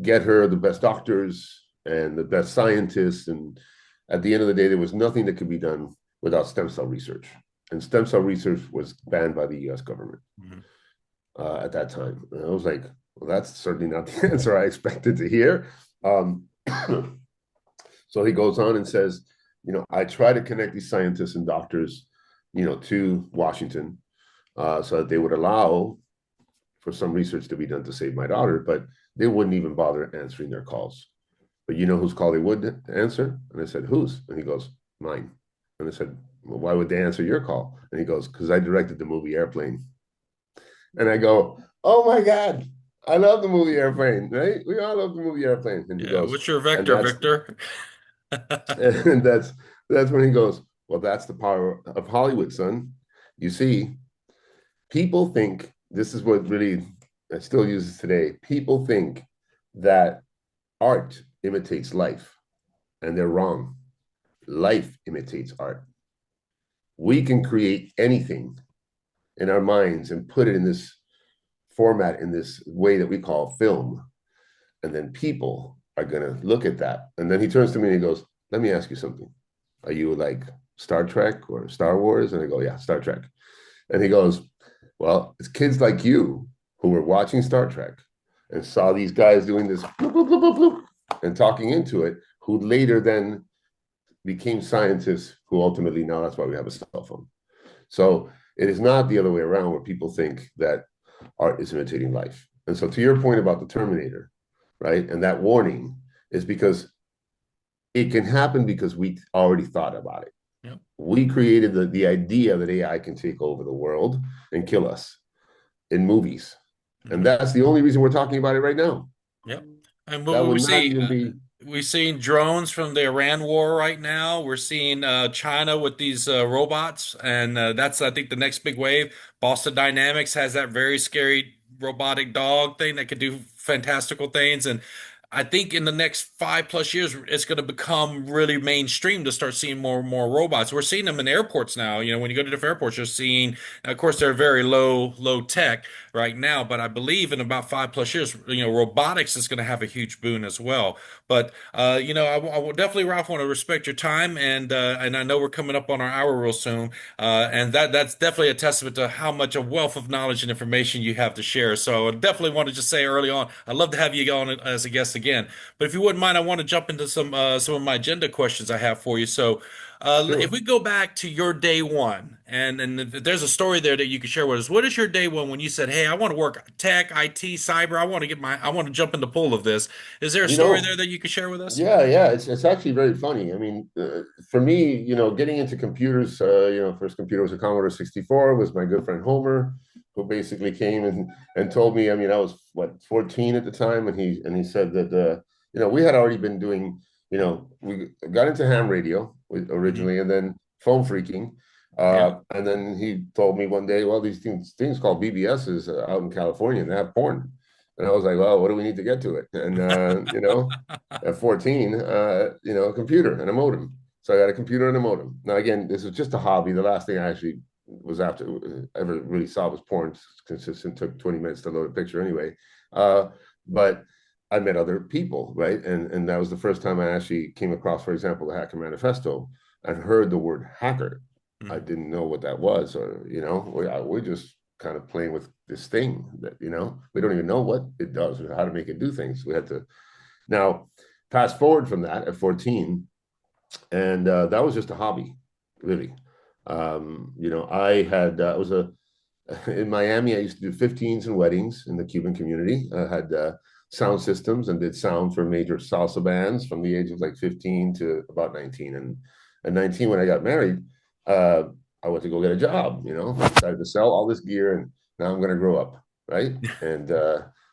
get her the best doctors and the best scientists. And at the end of the day, there was nothing that could be done without stem cell research. And stem cell research was banned by the US government mhm. at that time." And I was like, "Well, that's certainly not the answer I expected to hear." Um, so he goes on and says, "I try to connect these scientists and doctors, to Washington so that they would allow for some research to be done to save my daughter, but they wouldn't even bother answering their calls. But you know whose call they would answer?" And I said, "Whose?" And he goes, "Mine." And I said, "Well, why would they answer your call?" And he goes, "Because I directed the movie Airplane." And I go, "Oh my God, I love the movie Airplane, right? We all love the movie Airplane." And he Yeah. goes, What's your and vector, that's Victor? and that's when he goes, "Well, that's the power of Hollywood, son. You see, people think this is what really I still use this today. People think that art imitates life, and they're wrong. Life imitates art. We can create anything in our minds and put it in this format, in this way that we call film. And then people are going to look at that." And then he turns to me and he goes, "Let me ask you something. Are you like Star Trek or Star Wars?" And I go, "Yeah, Star Trek." And he goes, "Well, it's kids like you who were watching Star Trek and saw these guys doing this bloop, bloop, bloop, bloop, bloop, and talking into it, who later then became scientists who ultimately now that's why we have a cell phone." So it is not the other way around where people think that art is imitating life. And so to your point about the Terminator, right? And that warning is because it can happen because we already thought about it. Yep. We created the idea that AI can take over the world and kill us in movies. And Hmm. that's the only reason we're talking about it right now. Yep. And what That we would not see, even be, we're seeing drones from the Iran war right now. We're seeing China with these robots, and that's I think the next big wave. Boston Dynamics has that very scary robotic dog thing that could do fantastical things, and I think in the next 5+ years, it's going to become really mainstream to start seeing more and more robots. We're seeing them in airports now. You know, when you go to different airports, you're seeing, of course, they're very low tech right now, but I believe in about 5+ years, robotics is going to have a huge boon as well. But I will definitely, Ralph, want to respect your time, and I know we're coming up on our hour real soon, and that's definitely a testament to how much a wealth of knowledge and information you have to share. So I definitely want to just say early on, I'd love to have you on as a guest again. But if you wouldn't mind, I want to jump into some of my agenda questions I have for you. So. If Sure. we go back to your day one, and if there's a story there that you could share with us, what is your day one when you said, "Hey, I want to work tech, IT, cyber. I want to jump in the pool of this." Is there a You story there know, that you could share with us? yeah, it's actually very funny. I mean, for me, getting into computers, first computer was a Commodore 64, was my good friend Homer, who basically came and told me. I mean, I was what 14 at the time, and he said that we had already been doing, we got into ham radio Hmm. originally, and then phone phreaking. Yeah. And then he told me one day, well, these things called BBSs out in California, and they have porn. And I was like, well, what do we need to get to it? And at 14, a computer and a modem. So I got a computer and a modem. Now, again, this was just a hobby. The last thing I actually was after ever really saw was porn. Consistent, took 20 minutes to load a picture anyway. But I met other people, right? And that was the first time I actually came across, for example, the Hacker Manifesto. I've heard the word hacker. I Mhm. didn't know what that was, or we're just kind of playing with this thing that we don't even know what it does or how to make it do things. We had to now fast forward from that at 14, and that was just a hobby, really. I had I was a in Miami. I used to do 15s and weddings in the Cuban community. I had sound systems and did sound for major salsa bands from the age of like 15 to about 19. And at 19, when I got married, uh, I went to go get a job. I decided to sell all this gear, and now I'm going to grow up, right? And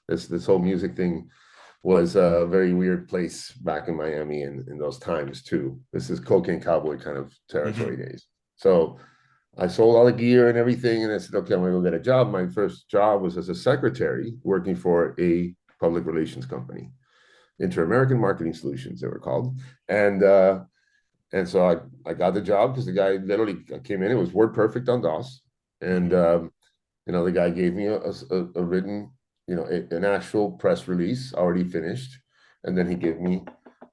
this whole music thing was a very weird place back in Miami in those times too. This is cocaine cowboy kind of territory Mhm. days. So I sold all the gear and everything, and I said, okay, I'm gonna go get a job. My first job was as a secretary working for a public relations company, Inter-American Marketing Solutions, they were called. And so I got the job because the guy literally came in. It was Word Perfect on DOS, and Mhm. the guy gave me a written, an actual press release already finished, and then he gave me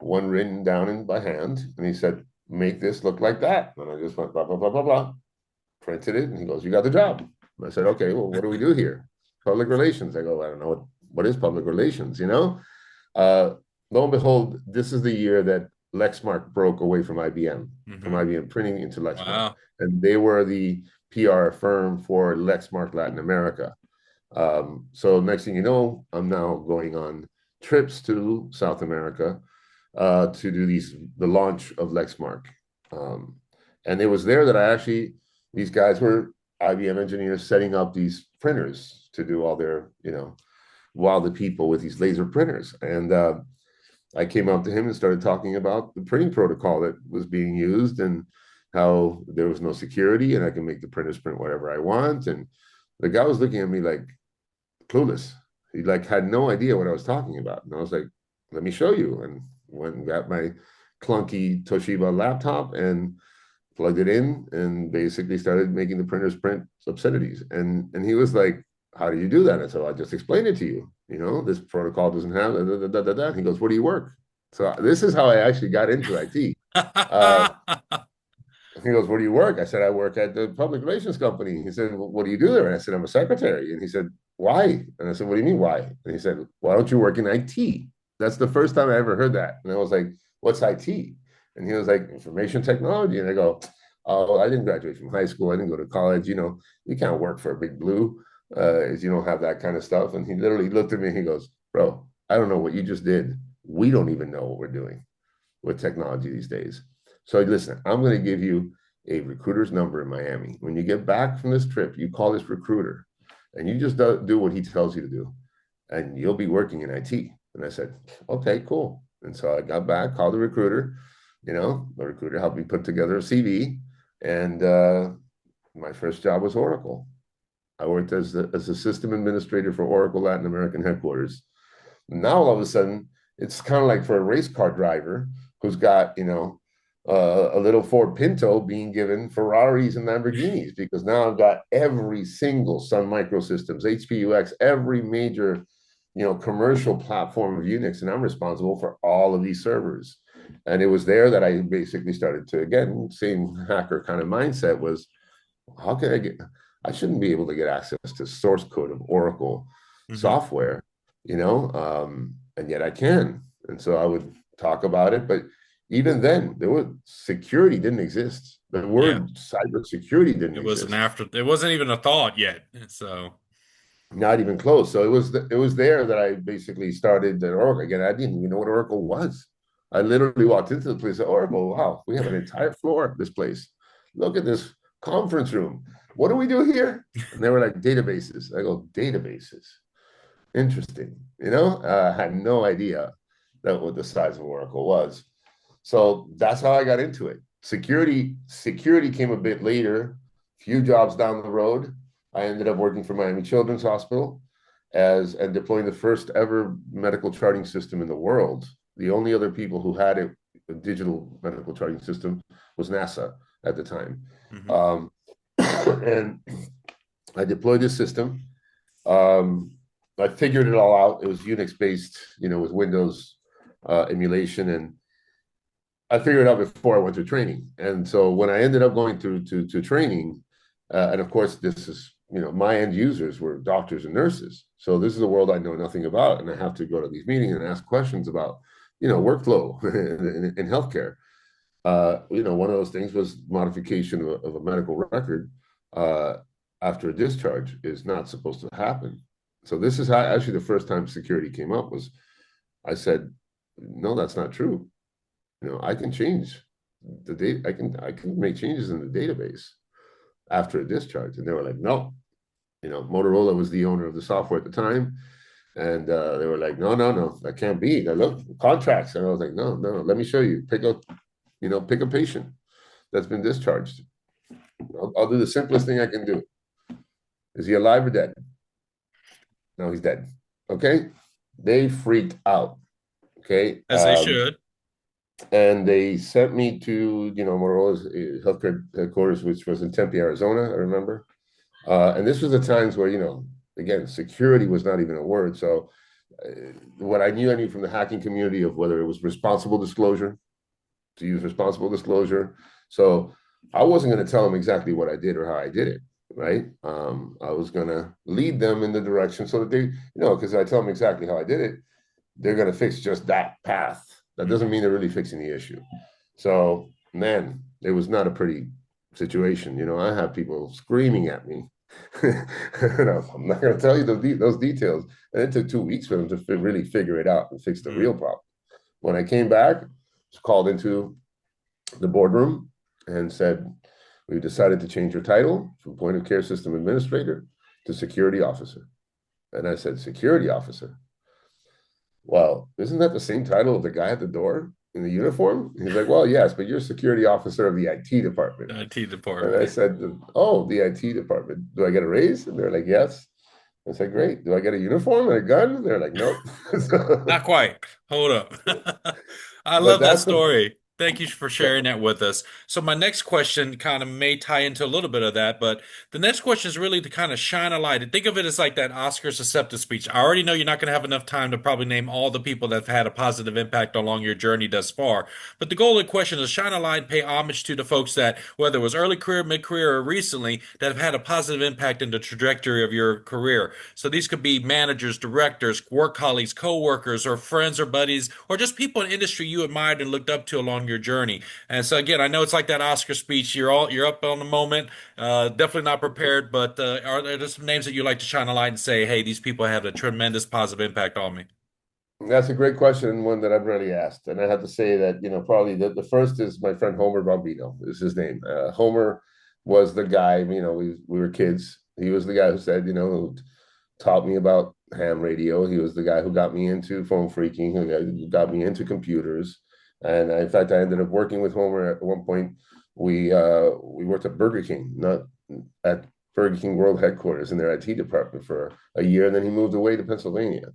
one written down in by hand, and he said, "Make this look like that." And I just went blah blah blah blah blah, printed it, and he goes, "You got the job." And I said, "Okay, well, what do we do here?" Public relations. I go, "I don't know what is public relations, Uh, Lo and behold, this is the year that Lexmark broke away from Mhm. IBM printing into Lexmark, Wow. and they were the PR firm for Lexmark Latin America. So next thing you know, I'm now going on trips to South America to do the launch of Lexmark. Um, and it was there that these guys were IBM engineers setting up these printers to do all their, wow the people with these laser printers. And I came up to him and started talking about the printing protocol that was being used and how there was no security and I can make the printers print whatever I want. And the guy was looking at me like clueless. He like had no idea what I was talking about. And I was like, let me show you. And went and got my clunky Toshiba laptop and plugged it in and basically started making the printers print obscenities. And he was like, how do you do that? And so I just explained it to you. This protocol doesn't have da, da, da, da, da. He goes, where do you work? So this is how I actually got into IT. Uh, he goes, where do you work? I said, I work at the public relations company. He said, well, what do you do there? And I said, I'm a secretary. And he said, why? And I said, what do you mean, why? And he said, why don't you work in IT? That's the first time I ever heard that. And I was like, what's IT? And he was like, information technology. And I go, oh, I didn't graduate from high school. I didn't go to college. You can't work for a big blue if you don't have that kind of stuff. And he literally looked at me and he goes, bro, I don't know what you just did. We don't even know what we're doing with technology these days. So listen, I'm going to give you a recruiter's number in Miami. When you get back from this trip, you call this recruiter and you just do what he tells you to do, and you'll be working in IT. And I said, okay, cool. And so I got back, called the recruiter. The recruiter helped me put together a CV, and my first job was Oracle. I worked as a system administrator for Oracle Latin American headquarters. Now all of a sudden, it's kind of like for a race car driver who's got, a little Ford Pinto being given Ferraris and Lamborghinis, because now I've got every single Sun Microsystems, HPUX, every major, commercial platform of Unix, and I'm responsible for all of these servers. And it was there that I basically started to, again, same hacker kind of mindset was, how can I shouldn't be able to get access to source code of Oracle Hmm. software, and yet I can. And so I would talk about it. But even then, security didn't exist. The Yeah. word cybersecurity didn't It was an exist, after. It wasn't even a thought yet. So. not even close. So it was there that I basically started at Oracle. Again, I didn't even know what Oracle was. I literally walked into the place at Oracle. Wow, we have an entire floor of this place. Look at this conference room. What do we do here? And they were like, databases. I go, databases. Interesting. I had no idea that what the size of Oracle was. So that's how I got into it. Security came a bit later, few jobs down the road. I ended up working for Miami Children's Hospital as and deploying the first ever medical charting system in the world. The only other people who had a digital medical charting system was NASA at the time. Hmm. Um, and I deployed this system. Um, I figured it all out. It was Unix based, with Windows emulation, and I figured it out before I went to training. And so when I ended up going to training, and of course this is my end users were doctors and nurses. So this is a world I know nothing about, and I have to go to these meetings and ask questions about workflow in healthcare. One of those things was modification of a medical record uh, after a discharge is not supposed to happen. So this is how actually the first time security came up was I said, no, that's not true. I can change the date. I can make changes in the database after a discharge. And they were like, no. Motorola was the owner of the software at the time. And they were like, no, no, no, that can't be. They look, contracts. And I was like, no, no, let me show you. Pick a patient that's been discharged. I'll do the simplest thing I can do. Is he alive or dead? No, he's dead. Okay. They freaked out. Okay. As they should. And they sent me to, Motorola's healthcare headquarters, which was in Tempe, Arizona, I remember. And this was the times where, again, security was not even a word. So uh, what I knew from the hacking community of whether it was responsible disclosure, to use responsible disclosure. So I wasn't going to tell them exactly what I did or how I did it, right? I was going to lead them in the direction so that they, because I tell them exactly how I did it, they're going to fix just that path. That doesn't Hmm. mean they're really fixing the issue. So, man, it was not a pretty situation. I have people screaming at me. I'm not going to tell you those details. And it took 2 weeks for them to really figure it out and fix the Hmm. real problem. When I came back, I was called into the boardroom and said, we've decided to change your title from point of care system administrator to security officer. And I said, security officer? Well, isn't that the same title of the guy at the door in the uniform? He's like, well, yes, but you're security officer of the IT department. The IT And I department. said, oh, the IT department. Do I get a raise? And they're like, yes. I said, great. Do I get a uniform and a gun? And they're like, nope. Not quite. Hold up. I But love that that's the story. Thank you for sharing that with us. So my next question kind of may tie into a little bit of that, but the next question is really to kind of shine a light. And think of it as like that Oscars acceptance speech. I already know you're not going to have enough time to probably name all the people that have had a positive impact along your journey thus far. But the goal of the question is shine a light and pay homage to the folks that, whether it was early career, mid-career, or recently, that have had a positive impact in the trajectory of your career. So these could be managers, directors, work colleagues, co-workers, or friends or buddies, or just people in industry you admired and looked up to along your journey. And so again, I know it's like that Oscar speech. You're up on the moment. Definitely not prepared, but are there some names that you like to shine a light and say, hey, these people have a tremendous positive impact on me? That's a great question and one that I've really asked. And I have to say that, probably the first is my friend Homer Bombino is his name. Homer was the guy, we were kids. He was the guy who said, who taught me about ham radio. He was the guy who got me into phone freaking, who got me into computers. And in fact, I ended up working with Homer at one point. We worked at Burger King, not at Burger King World Headquarters in their IT department for a year, and then he moved away to Pennsylvania.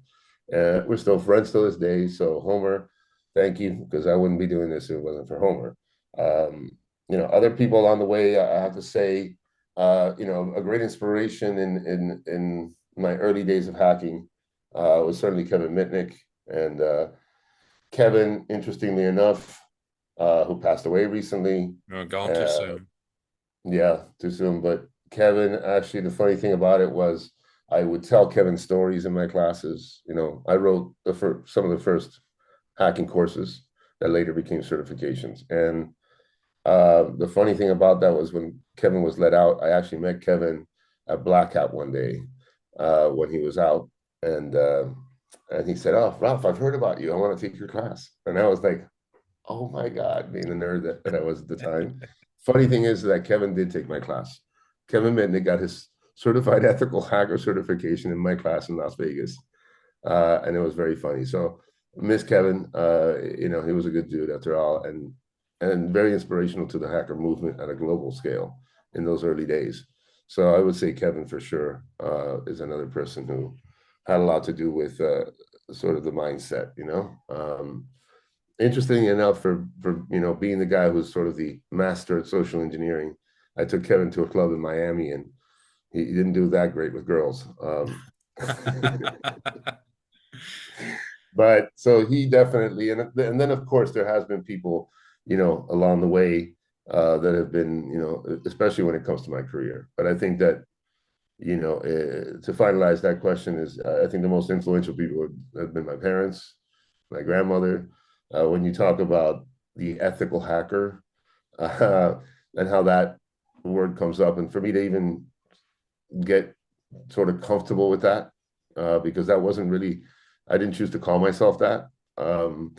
We're still friends to this day. So Homer, thank you, because I wouldn't be doing this if it wasn't for Homer. Um, other people along the way, I have to say, a great inspiration in my early days of hacking was certainly Kevin Mitnick. And Kevin, interestingly enough, who passed away recently. Gone too Uh, soon. yeah, too soon. But Kevin, actually, the funny thing about it was I would tell Kevin stories in my classes. I wrote some of the first hacking courses that later became certifications. And the funny thing about that was when Kevin was let out, I actually met Kevin at Black Hat one day when he was out. And he said, "Oh, Ralph, I've heard about you. I want to take your class." And I was like, "Oh my God," being the nerd that I was at the time. Funny thing is that Kevin did take my class. Kevin Mitnick got his certified ethical hacker certification in my class in Las Vegas. And it was very funny. So miss Kevin, he was a good dude after all, and very inspirational to the hacker movement at a global scale in those early days. So I would say Kevin for sure is another person who had a lot to do with sort of the mindset. Interesting enough for being the guy who's sort of the master at social engineering. I took Kevin to a club in Miami, and he didn't do that great with girls. But so he definitely, and then of course there has been people, along the way that have been, especially when it comes to my career. But I think that, to finalize that question is, I think the most influential people have been my parents, my grandmother. When you talk about the ethical hacker uh, and how that word comes up, and for me to even get sort of comfortable with that, because that wasn't really, I didn't choose to call myself that. Um,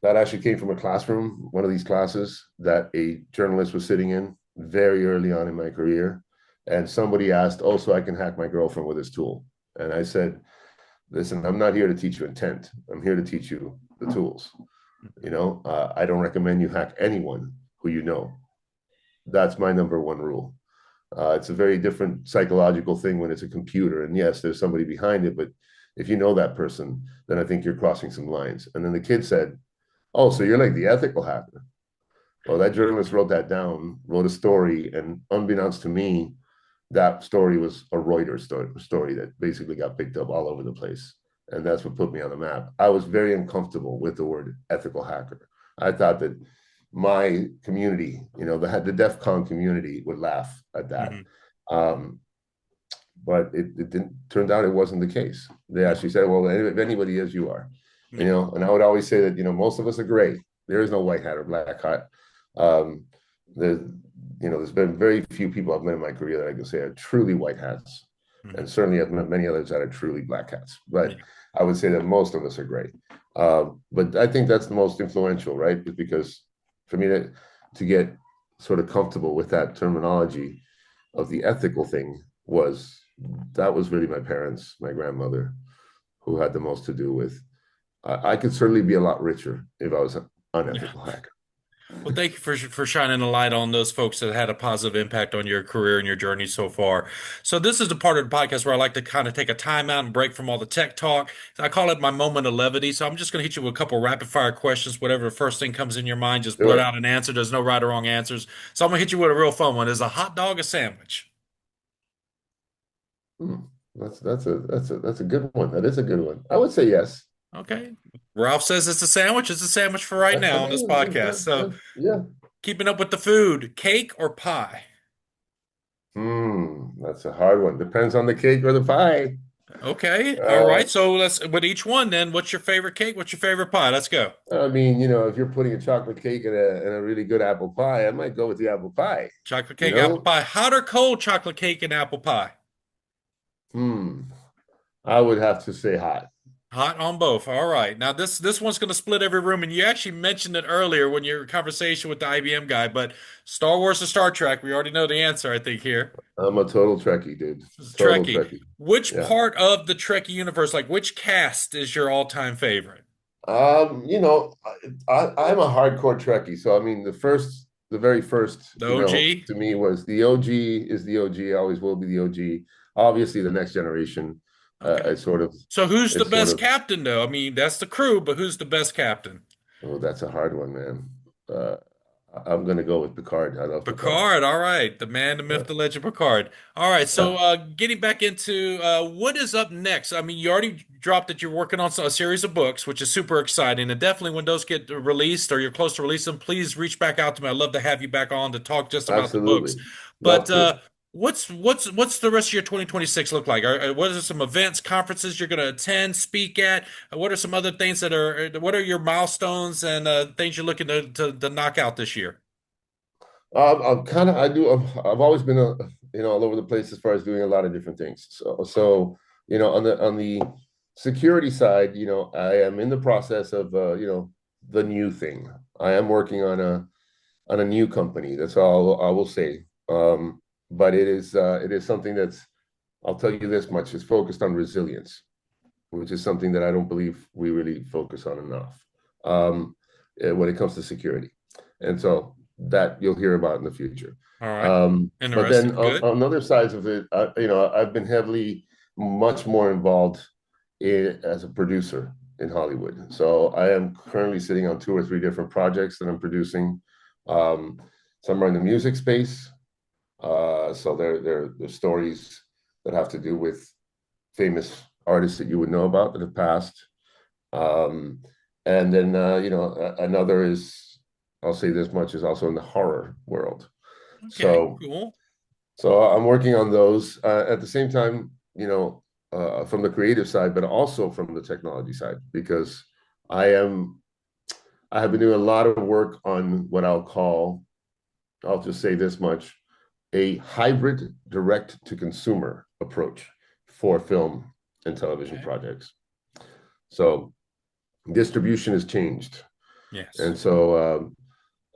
that actually came from a classroom, one of these classes that a journalist was sitting in very early on in my career. And somebody asked, "Oh, so I can hack my girlfriend with this tool?" And I said, "Listen, I'm not here to teach you intent. I'm here to teach you the tools. I don't recommend you hack anyone who you know. That's my number one rule. It's a very different psychological thing when it's a computer. And yes, there's somebody behind it, but if you know that person, then I think you're crossing some lines." And then the kid said, "Oh, so you're like the ethical hacker." Well, that journalist wrote that down, wrote a story, and unbeknownst to me, that story was a Reuters story that basically got picked up all over the place. And that's what put me on the map. I was very uncomfortable with the word ethical hacker. I thought that my community, the DEF CON community would laugh at that. Mm-hmm. Um, but it didn't turned out it wasn't the case. They Mm-hmm. actually said, "Well, if anybody is, you are." Yeah. And I would always say that, most of us are gray. There is no white hat or black hat. Um, the there's been very few people I've met in my career that I can say are truly white hats. Mm-hmm. And certainly I've met many others that are truly black hats. But Yeah. I would say that most of us are gray. But I think that's the most influential, right? Is because for me to get sort of comfortable with that terminology of the ethical thing that was really my parents, my grandmother, who had the most to do with. I could certainly be a lot richer if I was an Yeah. unethical hacker. Well, thank you for shining a light on those folks that had a positive impact on your career and your journey so far. So this is the part of the podcast where I like to kind of take a time out and break from all the tech talk. I call it my moment of levity. So I'm just going to hit you with a couple rapid fire questions. Whatever the first thing comes in your mind, just Do blurt it. out an answer. There's no right or wrong answers. So I'm going to hit you with a real fun one. Is a hot dog a sandwich? Hmm. That's a good one. That is a good one. I would say yes. Okay. Ralph says it's a sandwich. It's a sandwich for right I now on this mean, podcast. So yeah. keeping up with the food, cake or pie? That's a hard one. Depends on the cake or the pie. Okay. All Uh, right. So let's with each one then. What's your favorite cake? What's your favorite pie? Let's go. I mean, if you're putting a chocolate cake and a really good apple pie, I might go with the apple pie. Chocolate You cake, apple know? pie. Hot or cold chocolate cake and apple pie? Hmm. I would have to say hot. Hot on both. All right. Now this one's going to split every room, and you actually mentioned it earlier when your conversation with the IBM guy. But Star Wars or Star Trek? We already know the answer, I think here. I'm a total Trekkie, dude. This is Total Trekkie. Trekkie. Which Yeah. part of the Trekkie universe, like which cast, is your all-time favorite? I'm a hardcore Trekkie. So I mean, the very first, The OG. to me was the OG is the OG, always will be the OG. Obviously, the next generation. Okay. It's sort of, So who's the it's sort best of, captain though? I mean, that's the crew, but who's the best captain? oh, that's a hard one, man. Uh, I'm gonna go with Picard. I love Picard. Picard, all right. The man, the myth, Yeah. the legend, Picard. All right. So, Yeah. getting back into what is up next? I mean, you already dropped that you're working on a series of books, which is super exciting. And definitely when those get released or you're close to release them, please reach back out to me. I'd love to have you back on to talk just about the books. Absolutely. But Love to. what's the rest of your 2026 look like? What are some events, conferences you're going to attend, speak at? What are some other things that are? What are your milestones and things you're looking to knock out this year? I'm kind of, I've always been, all over the place as far as doing a lot of different things. On the security side, I am in the process of, the new thing. I am working on a new company. That's all I will say. But it is something that's, I'll tell you this much, is focused on resilience, which is something that I don't believe we really focus on enough when it comes to security. And so that you'll hear about in the future. All right. But then Interesting. Good. on other sides of it, I've been much more involved as a producer in Hollywood. So I am currently sitting on two or three different projects that I'm producing. Some are in the music space. So they're stories that have to do with famous artists that you would know about that have passed. Um, and then another is, I'll say this much, is also in the horror world. Okay. So Cool. so I'm working on those at the same time, from the creative side, but also from the technology side, because I am I have been doing a lot of work on what I'll just say this much, a hybrid direct to consumer approach for film and television Okay. projects. So distribution has changed. Yes. And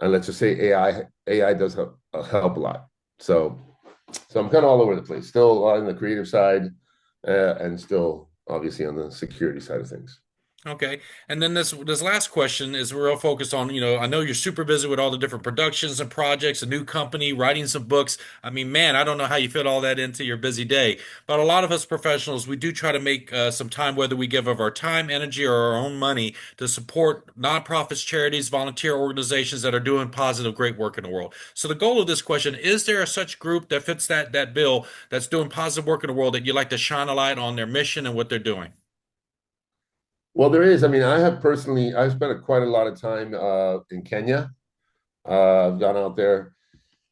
and let's just say AI does help a lot. So, so I'm kind of all over the place, still a lot on the creative side, and still obviously on the security side of things. Okay. And then this last question is real focused on, I know you're super busy with all the different productions and projects, a new company, writing some books. I mean, man, I don't know how you fit all that into your busy day. But a lot of us professionals, we do try to make some time, whether we give of our time, energy, or our own money to support nonprofits, charities, volunteer organizations that are doing positive, great work in the world. So the goal of this question, is there a such group that fits that bill that's doing positive work in the world that you'd like to shine a light on their mission and what they're doing? Well, there is. I mean, I've spent quite a lot of time in Kenya. I've gone out there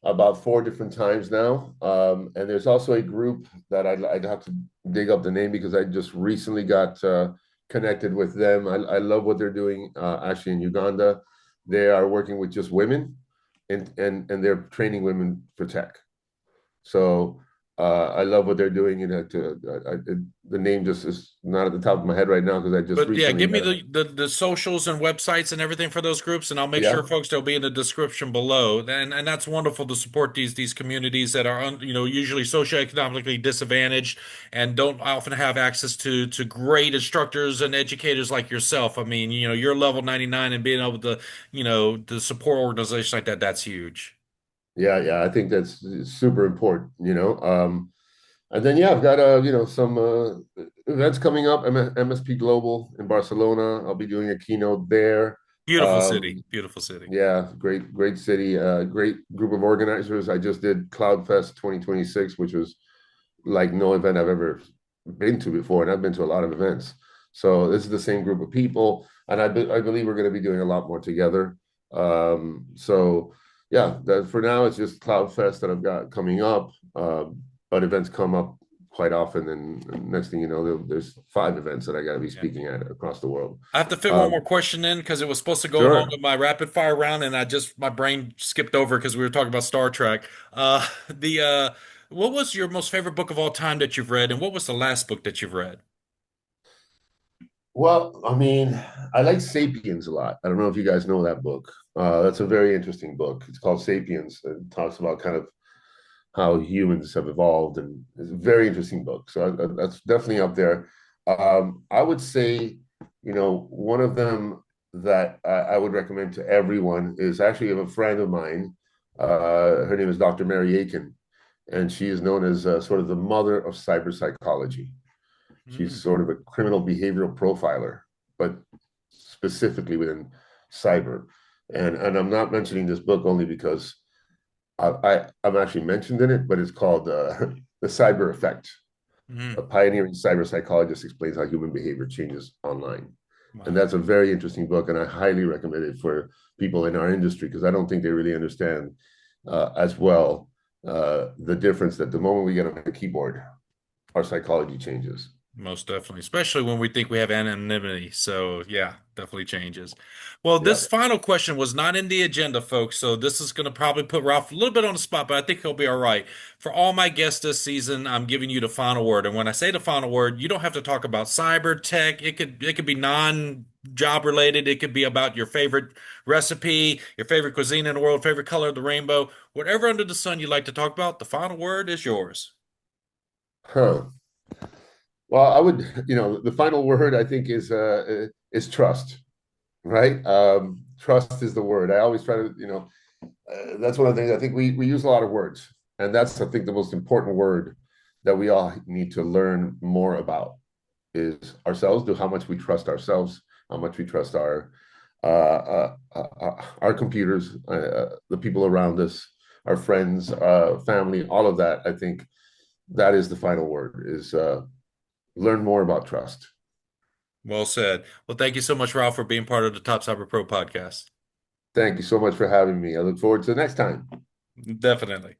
about four different times now. And there's also a group that I'd have to dig up the name because I just recently got connected with them. I love what they're doing actually in Uganda. They are working with just women and they're training women for tech. So I love what they're doing. The name just is not at the top of my head right now because I just But yeah, recently give me had a, the socials and websites and everything for those groups, and I'll make sure yeah. folks they'll be in the description below. And that's wonderful to support these communities that are usually socioeconomically disadvantaged and don't often have access to great instructors and educators like yourself. I mean, you're level 99 and being able to support organizations like that, that's huge. Yeah, I think that's super important, And then yeah, I've got some events coming up. MSP Global in Barcelona. I'll be doing a keynote there. Beautiful city, Um, beautiful city. yeah, great city, great group of organizers. I just did CloudFest 2026, which was like no event I've ever been to before, and I've been to a lot of events. So this is the same group of people, and I believe we're going to be doing a lot more together. So yeah, for now it's just CloudFest that I've got coming up, but events come up quite often, and next thing you know, there's five events that I got to be Yeah. speaking at across the world. I have to fit one more Um, question in because it was supposed to go along sure. with my rapid fire round, and my brain skipped over because we were talking about Star Trek. The what was your most favorite book of all time that you've read, and what was the last book that you've read? Well, I mean, I like Sapiens a lot. I don't know if you guys know that book. That's a very interesting book. It's called Sapiens. It talks about kind of how humans have evolved, and it's a very interesting book. So that's definitely up there. I would say, one of them that I would recommend to everyone is actually of a friend of mine. Her name is Dr. Mary Aiken, and she is known as sort of the mother of cyber psychology. She's Mm, sort of a criminal behavioral profiler, but specifically within cyber. And I'm not mentioning this book only because I'm actually mentioned in it, but it's called The Cyber Effect. A mm. pioneering cyber psychologist explains how human behavior changes online. And Wow. that's a very interesting book, and I highly recommend it for people in our industry because I don't think they really understand as well the difference that the moment we get on the keyboard, our psychology changes. Most definitely, especially when we think we have anonymity. So, yeah, definitely changes. Well, Yeah. this final question was not in the agenda, folks. So, this is going to probably put Ralph a little bit on the spot, but I think he'll be all right. For all my guests this season, I'm giving you the final word. And when I say the final word, you don't have to talk about cyber tech. It could be non-job related. It could be about your favorite recipe, your favorite cuisine in the world, favorite color of the rainbow, whatever under the sun you like to talk about. The final word is yours. Huh. Well, I would, the final word I think is trust, right? Trust is the word. I always try to, that's one of the things I think we use a lot of words, and that's I think the most important word that we all need to learn more about is ourselves. Do how much we trust ourselves, how much we trust our computers, the people around us, our friends, family, all of that. I think that is the final word: is learn more about trust. Well said. Well, thank you so much, Ralph, for being part of the Top Cyber Pro podcast. Thank you so much for having me. I look forward to the next time. Definitely.